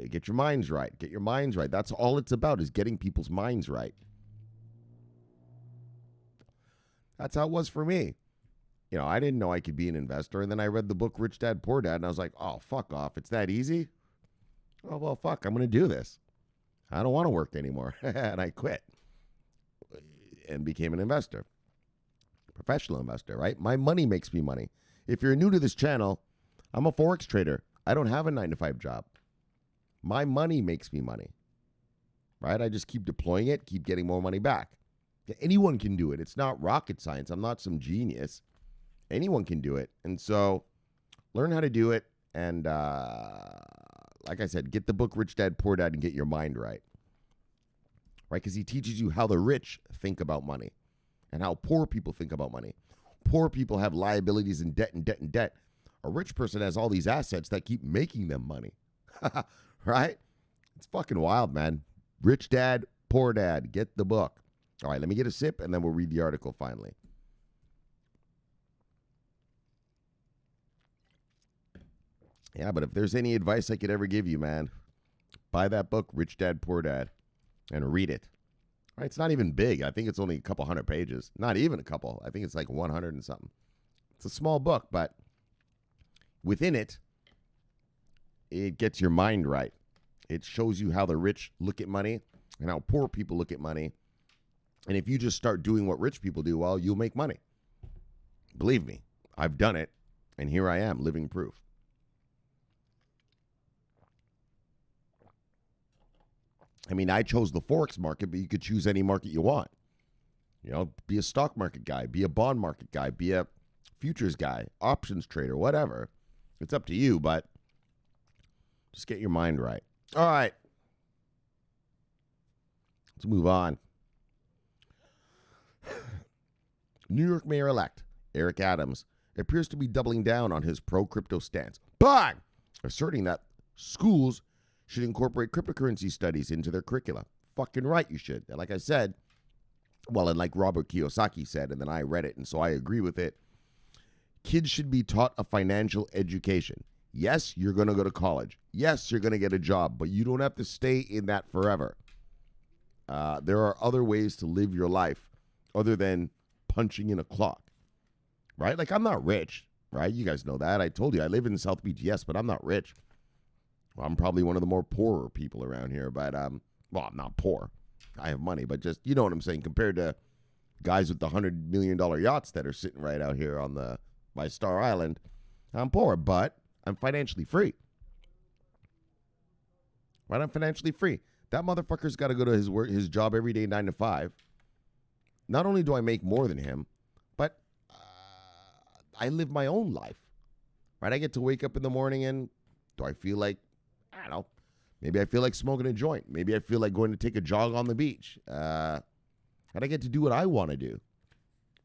Get your minds right. Get your minds right. That's all it's about, is getting people's minds right. That's how it was for me. I didn't know I could be an investor, and then I read the book Rich Dad, Poor Dad, and I was like, oh, fuck off. It's that easy? Oh, well, fuck, I'm going to do this. I don't want to work anymore. And I quit and became an investor. Professional investor, right? My money makes me money. If you're new to this channel, I'm a Forex trader. I don't have a 9-to-5 job. My money makes me money, right? I just keep deploying it, keep getting more money back. Anyone can do it. It's not rocket science. I'm not some genius. Anyone can do it. And so learn how to do it. And like I said, get the book Rich Dad, Poor Dad and get your mind right. Right? Because he teaches you how the rich think about money and how poor people think about money. Poor people have liabilities and debt and debt and debt. A rich person has all these assets that keep making them money. Right? It's fucking wild, man. Rich Dad, Poor Dad. Get the book. All right, let me get a sip and then we'll read the article finally. Yeah, but if there's any advice I could ever give you, man, buy that book, Rich Dad, Poor Dad, and read it. All right, it's not even big. I think it's only a couple hundred pages. Not even a couple. I think it's like 100 and something. It's a small book, but within it, it gets your mind right. It shows you how the rich look at money and how poor people look at money. And if you just start doing what rich people do, well, you'll make money. Believe me, I've done it, and here I am, living proof. I mean, I chose the Forex market, but you could choose any market you want. Be a stock market guy, be a bond market guy, be a futures guy, options trader, whatever. It's up to you, but just get your mind right. All right. Let's move on. New York Mayor-elect Eric Adams appears to be doubling down on his pro-crypto stance, but asserting that schools should incorporate cryptocurrency studies into their curricula. Fucking right you should. And like I said, and like Robert Kiyosaki said, and then I read it, and so I agree with it, kids should be taught a financial education. Yes, you're going to go to college. Yes, you're going to get a job, but you don't have to stay in that forever. There are other ways to live your life other than punching in a clock, right? Like, I'm not rich, right? You guys know that. I told you I live in South Beach, yes, but I'm not rich. Well, I'm probably one of the more poorer people around here, but, I'm not poor. I have money, but just, you know what I'm saying, compared to guys with the $100 million yachts that are sitting right out here by Star Island, I'm poor, but I'm financially free. Right? I'm financially free. That motherfucker's got to go to his job every day, 9 to 5. Not only do I make more than him, but I live my own life. Right? I get to wake up in the morning and do I feel like, I don't know, maybe I feel like smoking a joint. Maybe I feel like going to take a jog on the beach. And I get to do what I want to do.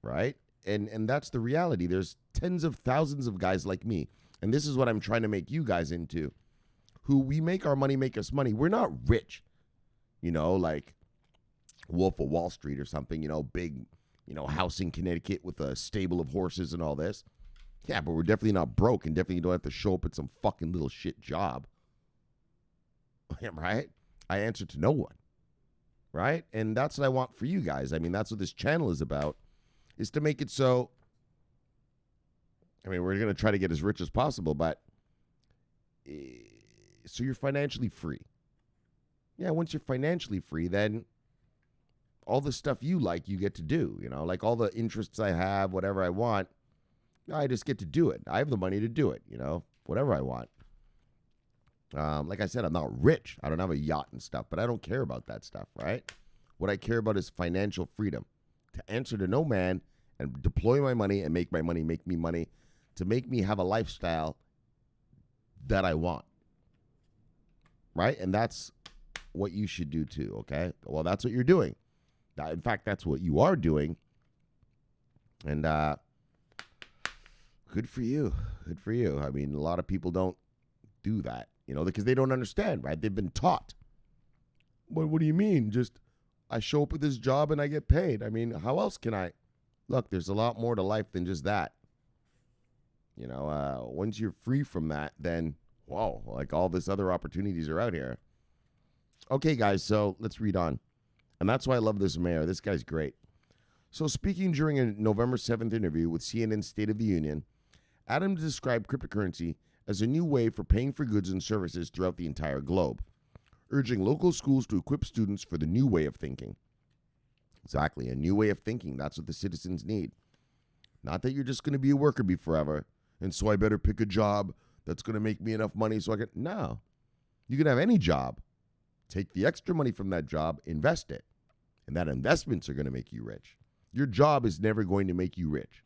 Right? And that's the reality. There's tens of thousands of guys like me. And this is what I'm trying to make you guys into, who we make our money make us money. We're not rich, like Wolf of Wall Street or something, big, house in Connecticut with a stable of horses and all this. Yeah, but we're definitely not broke and definitely don't have to show up at some fucking little shit job. Right? I answer to no one. Right? And that's what I want for you guys. I mean, that's what this channel is about. is to make it so, I mean, we're going to try to get as rich as possible, but so you're financially free. Yeah, once you're financially free, then all the stuff you like, you get to do, like all the interests I have, whatever I want, I just get to do it. I have the money to do it, whatever I want. Like I said, I'm not rich. I don't have a yacht and stuff, but I don't care about that stuff, right? What I care about is financial freedom, to answer to no man and deploy my money and make my money make me money, to make me have a lifestyle that I want, right? And that's what you should do too, okay? Well, that's what you're doing. In fact, that's what you are doing. And good for you. Good for you. I mean, a lot of people don't do that, because they don't understand, right? They've been taught. What do you mean? Just I show up with this job and I get paid. I mean, how else can I? Look, there's a lot more to life than just that. Once you're free from that, then, whoa, like all this other opportunities are out here. Okay, guys, so let's read on. And that's why I love this mayor. This guy's great. So speaking during a November 7th interview with CNN's State of the Union, Adams described cryptocurrency as a new way for paying for goods and services throughout the entire globe, urging local schools to equip students for the new way of thinking. Exactly, a new way of thinking. That's what the citizens need. Not that you're just going to be a worker bee forever, and so I better pick a job that's going to make me enough money so I can... No. You can have any job. Take the extra money from that job, invest it, and that investments are going to make you rich. Your job is never going to make you rich.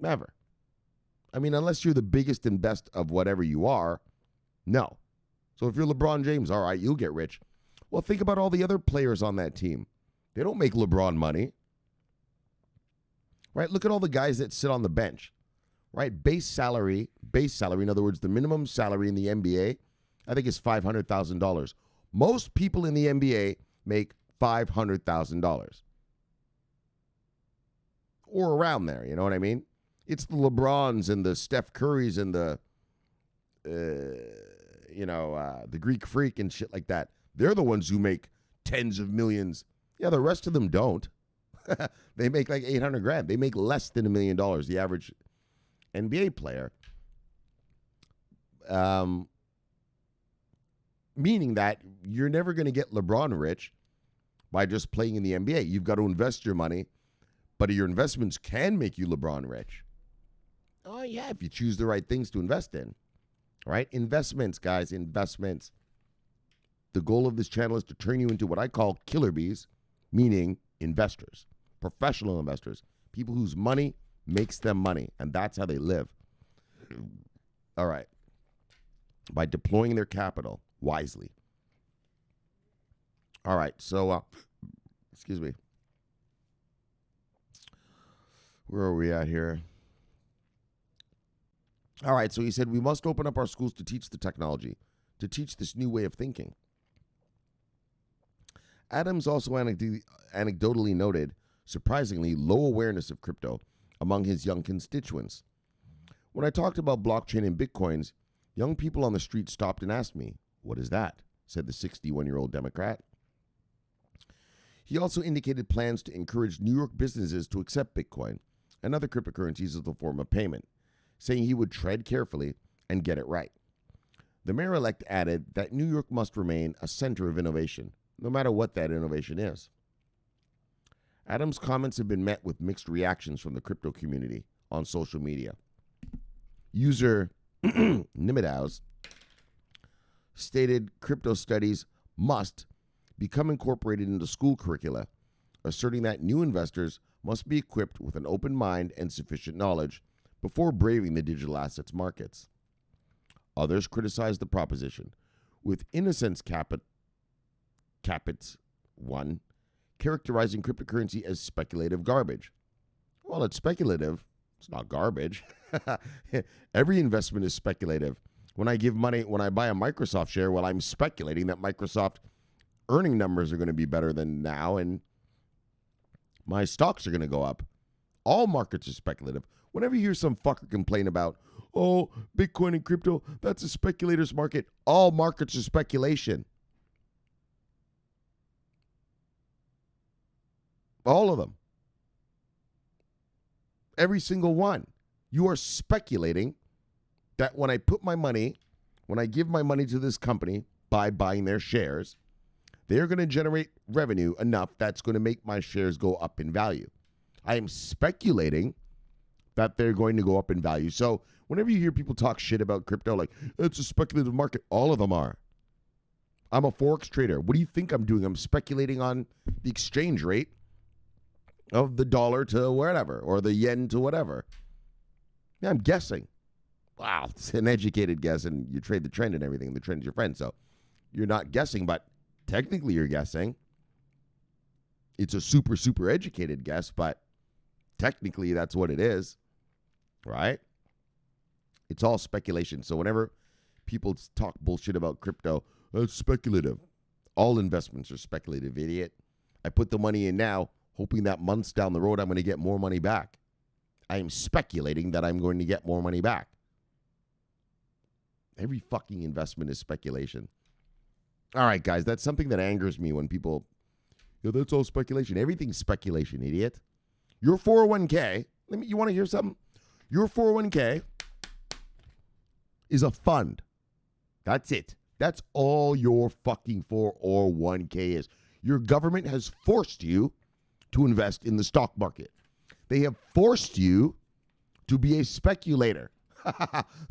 Never. I mean, unless you're the biggest and best of whatever you are, no. So if you're LeBron James, all right, you'll get rich. Well, think about all the other players on that team. They don't make LeBron money. Right? Look at all the guys that sit on the bench. Right? Base salary, in other words, the minimum salary in the NBA, I think is $500,000. Most people in the NBA make $500,000. Or around there, you know what I mean? It's the LeBrons and the Steph Currys and the Greek Freak and shit like that. They're the ones who make tens of millions. Yeah, the rest of them don't. They make like $800,000. They make less than $1 million, the average NBA player. Meaning that you're never going to get LeBron rich by just playing in the NBA. You've got to invest your money, but your investments can make you LeBron rich. Oh, yeah, if you choose the right things to invest in. Right? Investments, guys, investments. The goal of this channel is to turn you into what I call killer bees, meaning investors, professional investors, people whose money makes them money, and that's how they live. All right. By deploying their capital wisely. All right, so, excuse me. Where are we at here? All right, so he said, we must open up our schools to teach the technology, to teach this new way of thinking. Adams also anecdotally noted, surprisingly, low awareness of crypto among his young constituents. When I talked about blockchain and bitcoins, young people on the street stopped and asked me, what is that? Said the 61-year-old Democrat. He also indicated plans to encourage New York businesses to accept Bitcoin and other cryptocurrencies as a form of payment, saying he would tread carefully and get it right. The mayor-elect added that New York must remain a center of innovation, no matter what that innovation is. Adams' comments have been met with mixed reactions from the crypto community on social media. User Nimidows stated crypto studies must become incorporated into school curricula, asserting that new investors must be equipped with an open mind and sufficient knowledge before braving the digital assets markets. Others criticized the proposition, with Innocence Capit's 1 characterizing cryptocurrency as speculative garbage. Well, it's speculative. It's not garbage. Every investment is speculative. When I give money, when I buy a Microsoft share, well, I'm speculating that Microsoft earning numbers are going to be better than now, and my stocks are going to go up. All markets are speculative. Whenever you hear some fucker complain about, oh, Bitcoin and crypto, that's a speculator's market, all markets are speculation. All of them. Every single one. You are speculating that when I give my money to this company by buying their shares, they're going to generate revenue enough that's going to make my shares go up in value. I am speculating that they're going to go up in value. So whenever you hear people talk shit about crypto, like, it's a speculative market, all of them are. I'm a Forex trader. What do you think I'm doing? I'm speculating on the exchange rate of the dollar to whatever, or the yen to whatever. Yeah, I'm guessing. Wow, it's an educated guess, and you trade the trend and everything. The trend is your friend, so you're not guessing, but technically you're guessing. It's a super, super educated guess, but technically that's what it is, right? It's all speculation. So whenever people talk bullshit about crypto, it's speculative. All investments are speculative, idiot. I put the money in now, hoping that months down the road I'm going to get more money back. I am speculating that I'm going to get more money back. Every fucking investment is speculation. All right, guys, that's something that angers me when people, that's all speculation. Everything's speculation, idiot. Your 401k, you want to hear something? Your 401k is a fund. That's it. That's all your fucking 401k is. Your government has forced you to invest in the stock market. They have forced you to be a speculator.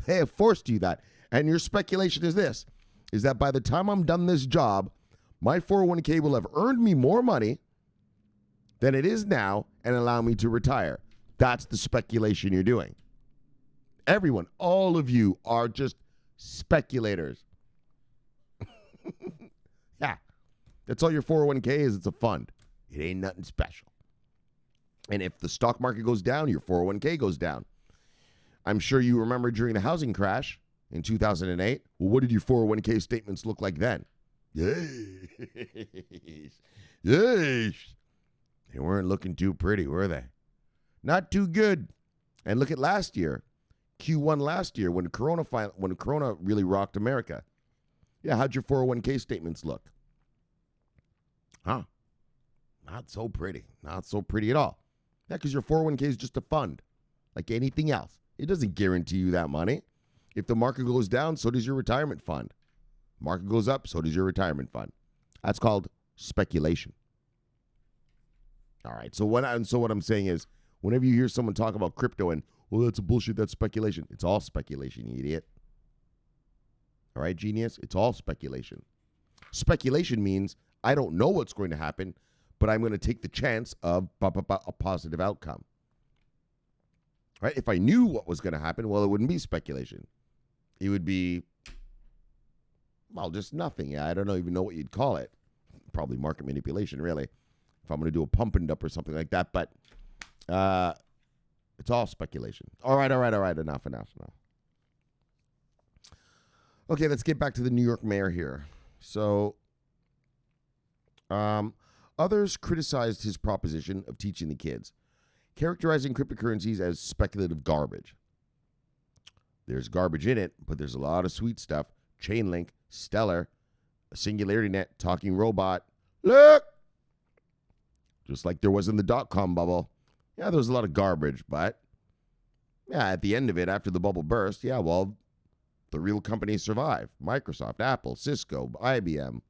They have forced you that. And your speculation is this, is that by the time I'm done this job, my 401k will have earned me more money than it is now and allow me to retire. That's the speculation you're doing. Everyone, all of you are just speculators. Yeah, that's all your 401k is. It's a fund. It ain't nothing special. And if the stock market goes down, your 401k goes down. I'm sure you remember during the housing crash in 2008. Well, what did your 401k statements look like then? Yes. Yes. They weren't looking too pretty, were they? Not too good. And look at last year, Q1 last year, when Corona really rocked America. Yeah, how'd your 401k statements look? Huh? Not so pretty. Not so pretty at all. Yeah, because your 401k is just a fund, like anything else. It doesn't guarantee you that money. If the market goes down, so does your retirement fund. Market goes up, so does your retirement fund. That's called speculation. All right. So what I'm saying is, whenever you hear someone talk about crypto and, well, that's a bullshit, that's speculation. It's all speculation, you idiot. All right, genius? It's all speculation. Speculation means I don't know what's going to happen, but I'm going to take the chance of a positive outcome. Right? If I knew what was going to happen, well, it wouldn't be speculation. It would be, well, just nothing. Yeah, I don't even know what you'd call it. Probably market manipulation, really. If I'm going to do a pump and dump or something like that. But it's all speculation. All right. Enough. Okay, let's get back to the New York mayor here. So, others criticized his proposition of teaching the kids, characterizing cryptocurrencies as speculative garbage. There's garbage in it, but there's a lot of sweet stuff. Chainlink, Stellar, Singularity Net, Talking Robot. Look! Just like there was in the dot-com bubble. Yeah, there was a lot of garbage, but yeah, at the end of it, after the bubble burst, yeah, well, the real companies survived. Microsoft, Apple, Cisco, IBM,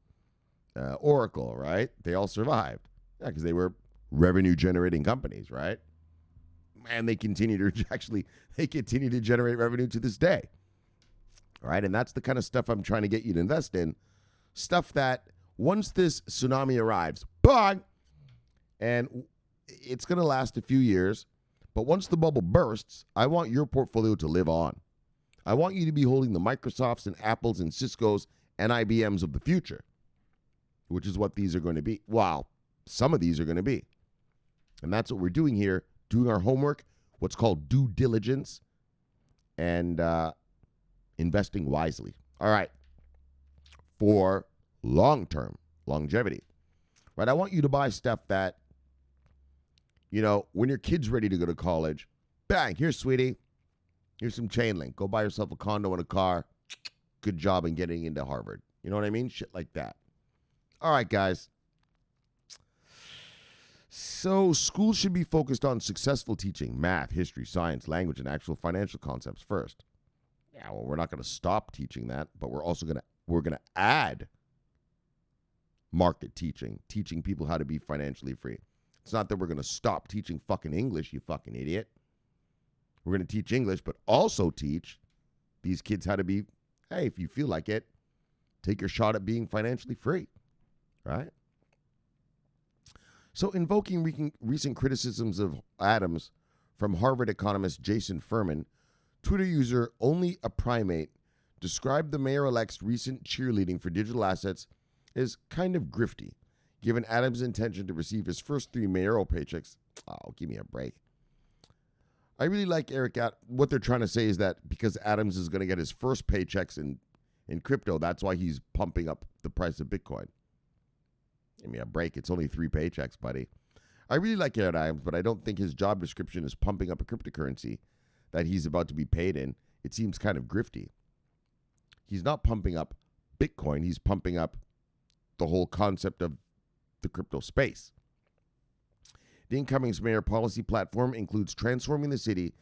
Oracle, right? They all survived. Yeah, because they were revenue-generating companies, right? And they continue to generate revenue to this day. All right, and that's the kind of stuff I'm trying to get you to invest in. Stuff that once this tsunami arrives, bang, and it's going to last a few years, but once the bubble bursts, I want your portfolio to live on. I want you to be holding the Microsofts and Apples and Ciscos and IBMs of the future, which is what these are going to be. Wow, some of these are going to be. And that's what we're doing here, doing our homework, what's called due diligence, and investing wisely. All right. For long-term longevity, right? I want you to buy stuff that, you know, when your kid's ready to go to college, bang, here, sweetie, here's some Chainlink. Go buy yourself a condo and a car. Good job in getting into Harvard. You know what I mean? Shit like that. All right, guys. So schools should be focused on successful teaching math, history, science, language, and actual financial concepts first. Yeah, well, we're not going to stop teaching that, but we're going to add market teaching people how to be financially free. It's not that we're going to stop teaching fucking English, you fucking idiot. We're going to teach English, but also teach these kids how to be, hey, if you feel like it, take your shot at being financially free, right? So invoking recent criticisms of Adams from Harvard economist Jason Furman, Twitter user Only a Primate described the mayor-elect's recent cheerleading for digital assets as kind of grifty, given Adams' intention to receive his first 3 mayoral paychecks. Oh, give me a break. I really like Eric. What they're trying to say is that because Adams is going to get his first paychecks in crypto, that's why he's pumping up the price of Bitcoin. Give me a break. It's only 3 paychecks, buddy. I really like Eric Adams, but I don't think his job description is pumping up a cryptocurrency that he's about to be paid in. It seems kind of grifty. He's not pumping up Bitcoin. He's pumping up the whole concept of the crypto space. The incoming mayor policy platform includes transforming the city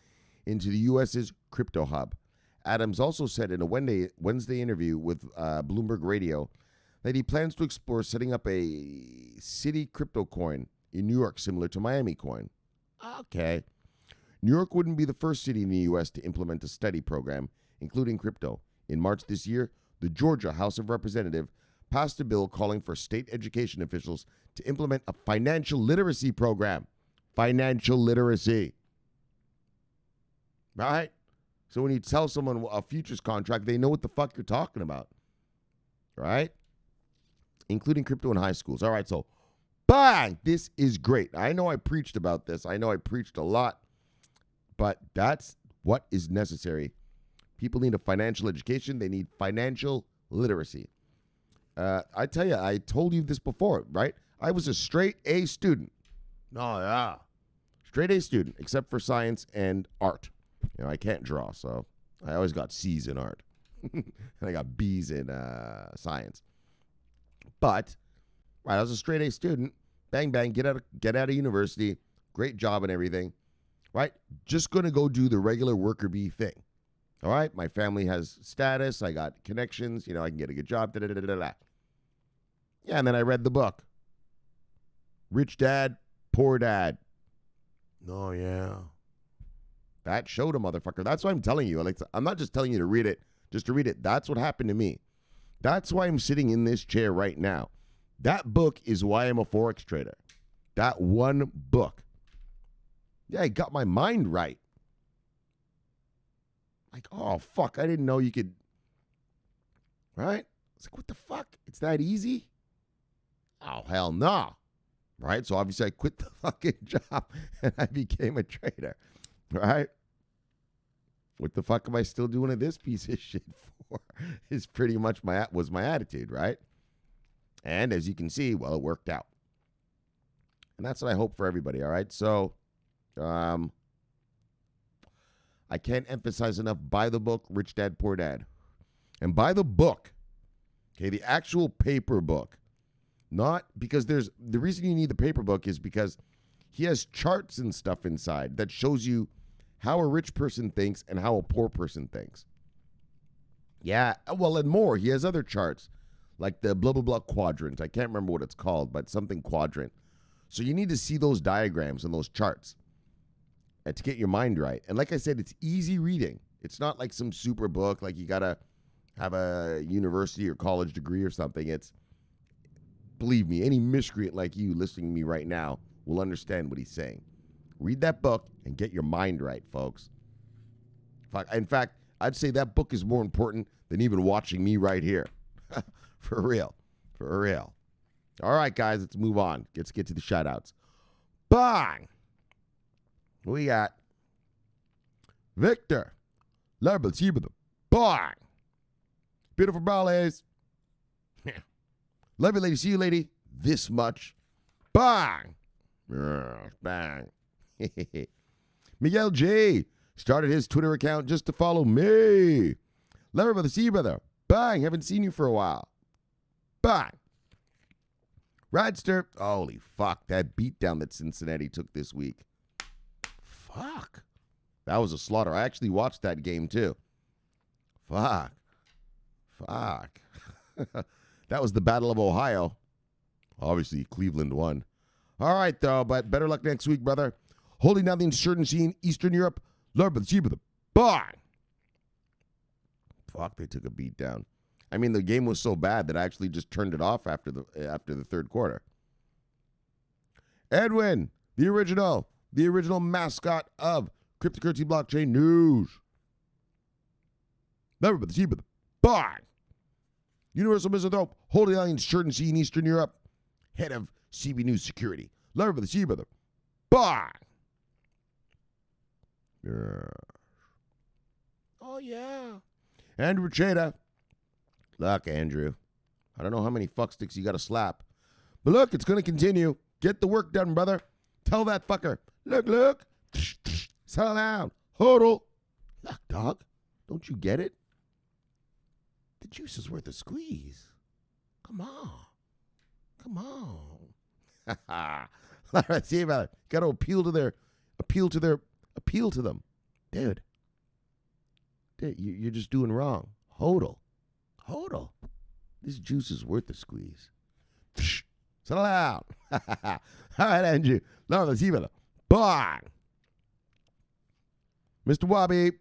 into the U.S.'s crypto hub. Adams also said in a Wednesday interview with Bloomberg Radio that he plans to explore setting up a city crypto coin in New York similar to Miami coin. Okay. New York wouldn't be the first city in the U.S. to implement a study program, including crypto. In March this year, the Georgia House of Representatives passed a bill calling for state education officials to implement a financial literacy program. Financial literacy. Right? So when you tell someone a futures contract, they know what the fuck you're talking about. Right? Including crypto in high schools. All right, so bang! This is great. I know I preached about this. I know I preached a lot. But that's what is necessary. People need a financial education. They need financial literacy. I tell you, I told you this before, right? I was a straight A student. Oh, yeah. Straight A student, except for science and art. You know, I can't draw, so I always got C's in art. And I got B's in science. But, right, I was a straight A student. Bang, bang, get out of university. Great job and everything. Right? Just going to go do the regular worker bee thing. All right? My family has status. I got connections. You know, I can get a good job. Da-da-da-da-da. Yeah, and then I read the book. Rich Dad, Poor Dad. Oh, yeah. That showed a motherfucker. That's why I'm telling you. Like, I'm not just telling you to read it, just to read it. That's what happened to me. That's why I'm sitting in this chair right now. That book is why I'm a Forex trader. That one book. Yeah, I got my mind right. Like, oh, fuck, I didn't know you could. Right? It's like, what the fuck? It's that easy? Oh, hell no. Right? So obviously I quit the fucking job and I became a trader. Right? What the fuck am I still doing this piece of shit for? Is pretty much my attitude, right? And as you can see, well, it worked out. And that's what I hope for everybody, all right? So, I can't emphasize enough, buy the book, Rich Dad, Poor Dad. And buy the book, okay, the actual paper book. Not because the reason you need the paper book is because he has charts and stuff inside that shows you how a rich person thinks and how a poor person thinks. Yeah, well, and more. He has other charts, like the blah, blah, blah quadrant. I can't remember what it's called, but something quadrant. So you need to see those diagrams and those charts to get your mind right. And like I said, it's easy reading. It's not like some super book, like you got to have a university or college degree or something. It's, believe me, any miscreant like you listening to me right now will understand what he's saying. Read that book and get your mind right, folks. In fact, I'd say that book is more important than even watching me right here. For real. For real. All right, guys, let's move on. Let's get to the shout-outs. Bang! We got Victor. Love you, bang! Beautiful brownies. Love you, lady. See you, lady. This much. Bang! Bang. Miguel J. started his Twitter account just to follow me. Love you, brother. See you, brother. Bang. Haven't seen you for a while. Bang. Radster. Holy fuck. That beatdown that Cincinnati took this week. Fuck. That was a slaughter. I actually watched that game too. Fuck. That was the Battle of Ohio. Obviously, Cleveland won. All right, though, but better luck next week, brother. Holding down the insurgency in Eastern Europe. Lord, but the cheap of the bye. Fuck, they took a beat down. I mean, the game was so bad that I actually just turned it off after the third quarter. Edwin, the original mascot of cryptocurrency blockchain news. Never but the cheap of the bye. Universal Misanthrope, holding down the insurgency in Eastern Europe. Head of CBNEWS security. Lever for the sea brother. Bye. Yeah. Oh, yeah. Andrew Cheda. Look, Andrew. I don't know how many fucksticks you got to slap. But look, it's going to continue. Get the work done, brother. Tell that fucker. Look. Settle down. Hodl. Look, dog. Don't you get it? The juice is worth a squeeze. Come on. All right, see about it. Got to appeal to them. Dude, you're just doing wrong. Hodl. This juice is worth the squeeze. Settle down. All right, Andrew. No, let's see about it. Bang. Mr. Wabi.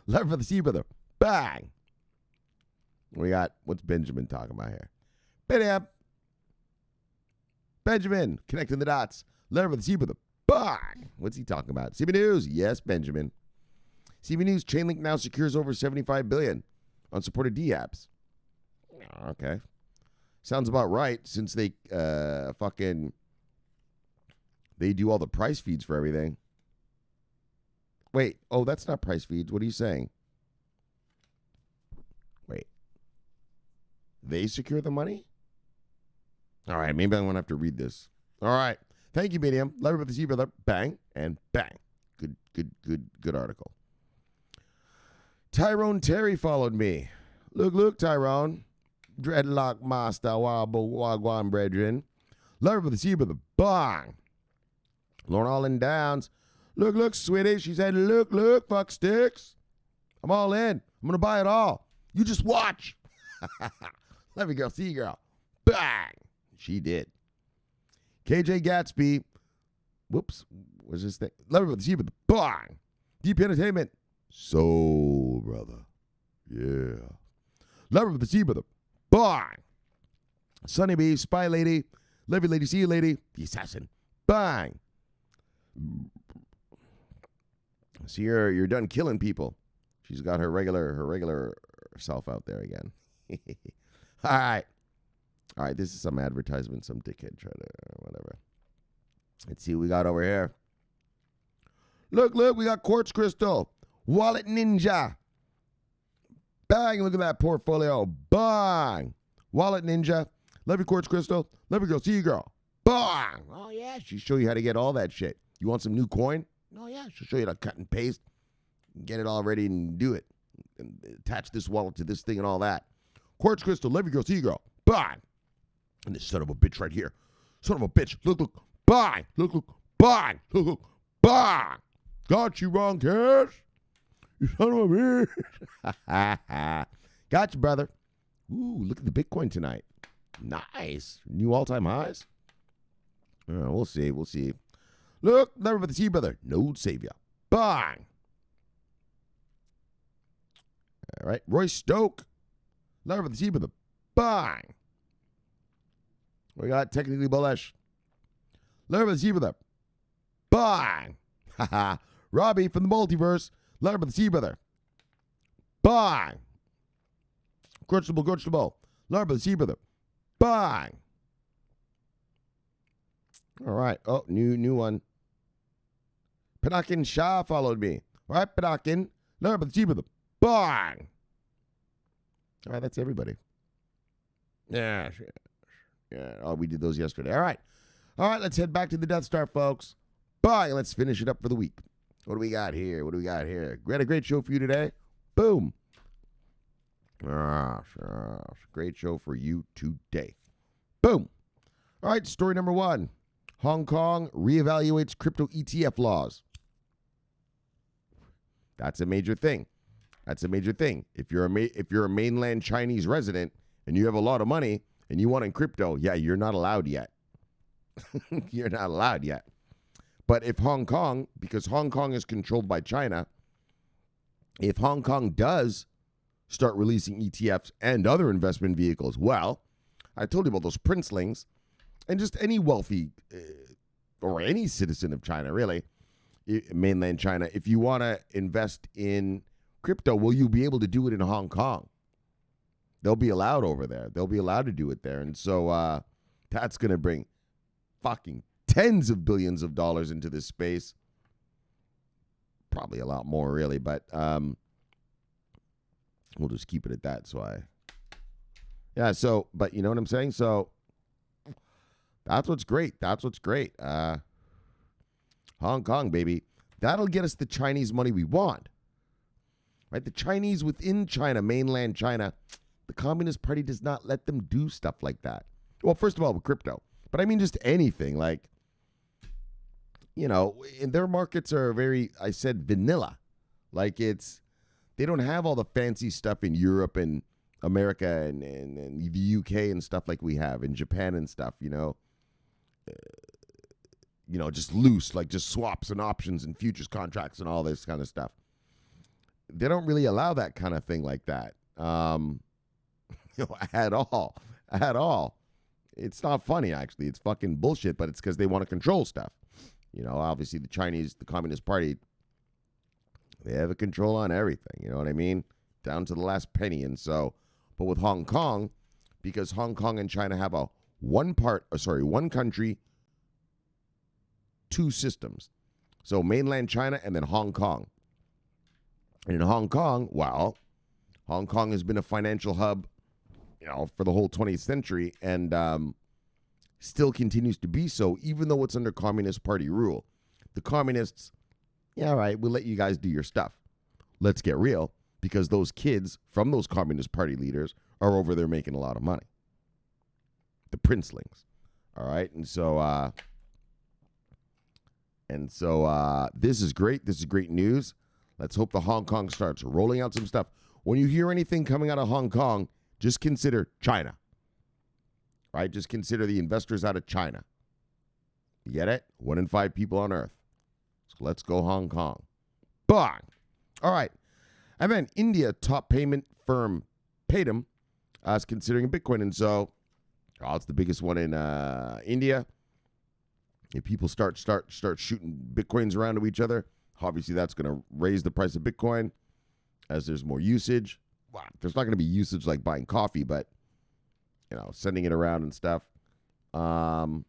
Love for the sea brother. Bang. We got, what's Benjamin talking about here? Benjamin, connecting the dots. Letter for the sea brother. Bang. What's he talking about? CBNEWS. Yes, Benjamin. CBNEWS Chainlink now secures over $75 billion on supported DApps. Okay. Sounds about right, since they they do all the price feeds for everything. Wait, that's not price feeds. What are you saying? Wait. They secure the money? All right, maybe I'm going to have to read this. All right. Thank you, Medium. Love about the sea brother. Bang and bang. Good article. Tyrone Terry followed me. Look, Tyrone. Dreadlock master, wagwan brethren. Love about the sea brother. Bang. Lauren Allen Downs. Look, sweetie. She said, look, fuck sticks. I'm all in. I'm going to buy it all. You just watch. Let me go see you, girl. Bang. She did. KJ Gatsby. Whoops. What's this thing? Love it with the sheep. Bang. Deep Entertainment. Soul, brother. Yeah. Love it with the sheep. Bang. Sunny Bee. Spy Lady. Levy Lady. See you, lady. The Assassin. Bang. See, you're done killing people. She's got her regular self out there again. All right, this is some advertisement, some dickhead trying to, whatever. Let's see what we got over here. Look, we got Quartz Crystal. Wallet Ninja. Bang, look at that portfolio. Bang. Wallet Ninja. Love you, Quartz Crystal. Love you, girl. See you, girl. Bang. Oh, yeah, she'll show you how to get all that shit. You want some new coin? Oh, yeah, she'll show you how to cut and paste. Get it all ready and do it. And attach this wallet to this thing and all that. Quartz Crystal. Love you, girl. See you, girl. Bang. And this son of a bitch right here. Son of a bitch. Look. Bang. Look. Bang. Look. Bang. Got you wrong, Cash. You son of a bitch. Got you, brother. Ooh, look at the Bitcoin tonight. Nice. New all-time highs. We'll see. Look, never but the sea, brother. No savior. Bang. All right. Royce Stoke. Never but the sea, brother. Bang. We got technically bullish. Learn about the sea brother. Bang. Haha. Robbie from the multiverse. Learn about the sea brother. Bang. Crunchable. Learn about the sea brother. Bang. All right. Oh, new one. Panakin Shah followed me. All right, Panakin. Learn about the sea brother. Bang. All right, that's everybody. Yeah, sure. Yeah, we did those yesterday. All right, let's head back to the Death Star, folks. Bye, let's finish it up for the week. What do we got here? We had a great show for you today. Boom. Great show for you today. Boom. All right, story number 1. Hong Kong reevaluates crypto ETF laws. That's a major thing. If you're a mainland Chinese resident and you have a lot of money and you want in crypto, yeah, you're not allowed yet. You're not allowed yet. But if Hong Kong, because Hong Kong is controlled by China, if Hong Kong does start releasing ETFs and other investment vehicles, well, I told you about those princelings, and just any wealthy or any citizen of China, really, mainland China, if you want to invest in crypto, will you be able to do it in Hong Kong? They'll be allowed over there. They'll be allowed to do it there. And so that's going to bring fucking tens of billions of dollars into this space. Probably a lot more, really, but we'll just keep it at that. But you know what I'm saying? So that's what's great. Hong Kong, baby. That'll get us the Chinese money we want. Right? The Chinese within China, mainland China, the Communist Party does not let them do stuff like that. Well, first of all, with crypto. But I mean just anything. Like, you know, and their markets are very, I said, vanilla. Like they don't have all the fancy stuff in Europe and America and the UK and stuff like we have in Japan and stuff, you know. Just loose, like just swaps and options and futures contracts and all this kind of stuff. They don't really allow that kind of thing like that, at all. It's not funny, actually. It's fucking bullshit, but it's because they want to control stuff. You know, obviously the Chinese, the Communist Party, they have a control on everything. You know what I mean? Down to the last penny. And so, but with Hong Kong, because Hong Kong and China have a one country, two systems. So mainland China and then Hong Kong. And in Hong Kong, well, Hong Kong has been a financial hub, for the whole 20th century and still continues to be so, even though it's under Communist Party rule. The communists, yeah, all right, we'll let you guys do your stuff. Let's get real, because those kids from those Communist Party leaders are over there making a lot of money. The princelings. All right, and so this is great. This is great news. Let's hope the Hong Kong starts rolling out some stuff. When you hear anything coming out of Hong Kong, just consider China. Right? Just consider the investors out of China. You get it? 1 in 5 people on Earth. So let's go Hong Kong. Bang! All right. And then India, top payment firm Paytm is considering Bitcoin. And so, it's the biggest one in India. If people start shooting Bitcoins around to each other, obviously that's going to raise the price of Bitcoin as there's more usage. Wow. There's not going to be usage like buying coffee, but, sending it around and stuff. All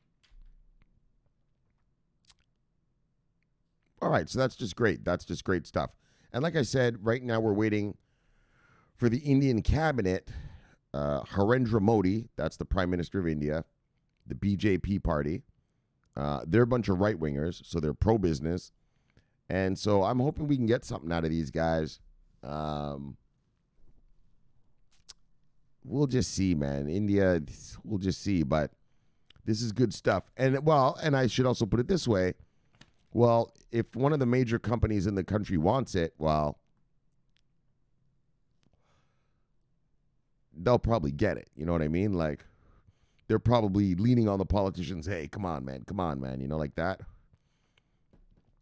right, so that's just great. That's just great stuff. And like I said, right now we're waiting for the Indian cabinet, Narendra Modi, that's the Prime Minister of India, the BJP party. They're a bunch of right-wingers, so they're pro-business. And so I'm hoping we can get something out of these guys. We'll just see, man. India, we'll just see. But this is good stuff. And, and I should also put it this way. Well, if one of the major companies in the country wants it, they'll probably get it. You know what I mean? Like, they're probably leaning on the politicians. Hey, come on, man. Like that.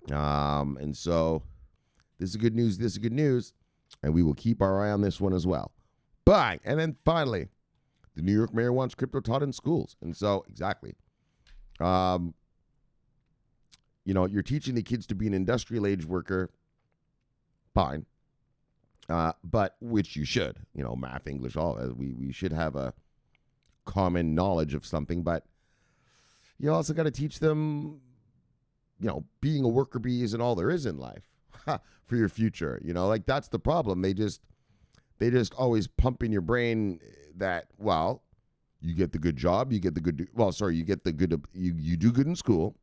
And so this is good news. And we will keep our eye on this one as well. Bang! And then finally, the New York mayor wants crypto taught in schools. And so, exactly. You're teaching the kids to be an industrial age worker. Fine. But which you should, math, English, all. We should have a common knowledge of something. But you also got to teach them, being a worker bee isn't all there is in life for your future. Like that's the problem. They just always pump in your brain that, you get the good job, you do good in school,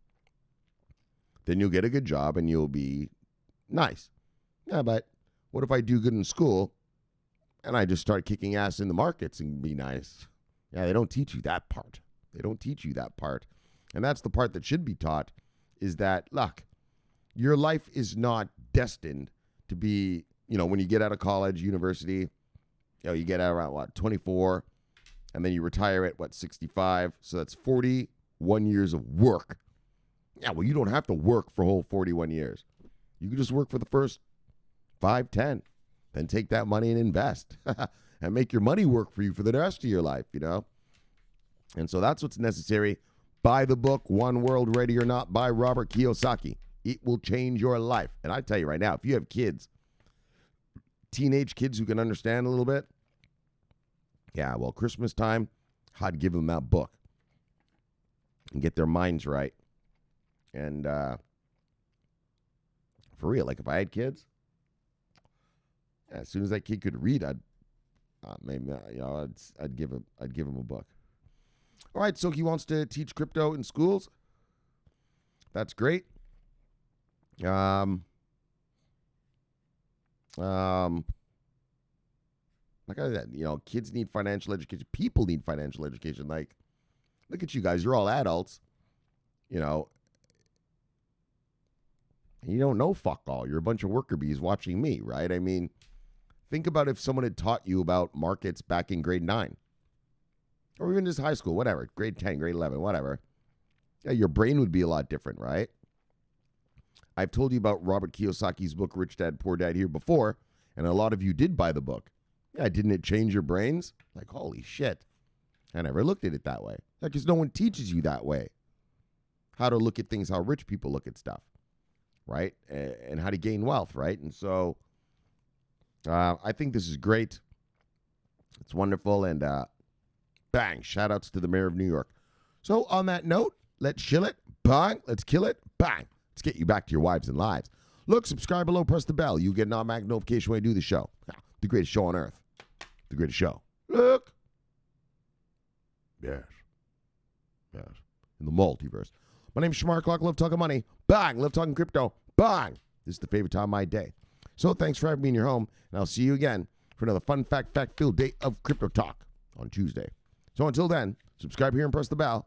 then you'll get a good job and you'll be nice. Yeah, but what if I do good in school and I just start kicking ass in the markets and be nice? Yeah, they don't teach you that part. They don't teach you that part. And that's the part that should be taught, is that, look, your life is not destined to be, when you get out of college, university, you get out around, 24, and then you retire at, 65. So that's 41 years of work. Yeah, well, you don't have to work for a whole 41 years. You can just work for the first 5, 10, then take that money and invest and make your money work for you for the rest of your life, And so that's what's necessary. Buy the book, One World, Ready or Not, by Robert Kiyosaki. It will change your life. And I tell you right now, if you have kids, teenage kids who can understand a little bit, yeah, well, Christmas time, I'd give them that book and get their minds right. And for real, like if I had kids, as soon as that kid could read, I'd give him a book. All right, so he wants to teach crypto in schools. That's great. Like I said, kids need financial education. People need financial education. Like, look at you guys. You're all adults. And you don't know fuck all. You're a bunch of worker bees watching me, right? I mean, think about if someone had taught you about markets back in grade 9. Or even just high school, whatever. Grade 10, grade 11, whatever. Yeah, your brain would be a lot different, right? I've told you about Robert Kiyosaki's book, Rich Dad, Poor Dad, here before, and a lot of you did buy the book. Yeah, didn't it change your brains? Like, holy shit. I never looked at it that way. Because no one teaches you that way. How to look at things, how rich people look at stuff, right? And how to gain wealth, right? And so I think this is great. It's wonderful. And bang, shout outs to the mayor of New York. So on that note, let's chill it. Bang, let's kill it. Bang. Let's get you back to your wives and lives. Look, subscribe below, press the bell. You get an automatic notification when I do the show. The greatest show on earth. The greatest show. Look. Yes. Yes. In the multiverse. My name's Shomari Clarke. Love talking money. Bang. Love talking crypto. Bang. This is the favorite time of my day. So thanks for having me in your home. And I'll see you again for another fun fact-filled day of crypto talk on Tuesday. So until then, subscribe here and press the bell.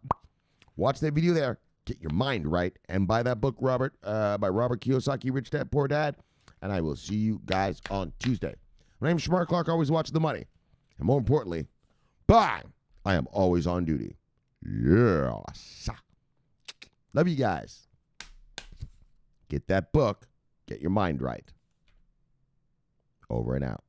Watch that video there. Get your mind right. And buy that book, by Robert Kiyosaki, Rich Dad, Poor Dad. And I will see you guys on Tuesday. My name is Shomari Clarke. Always watch the money. And more importantly, bang, I am always on duty. Yes. Love you guys. Get that book. Get your mind right. Over and out.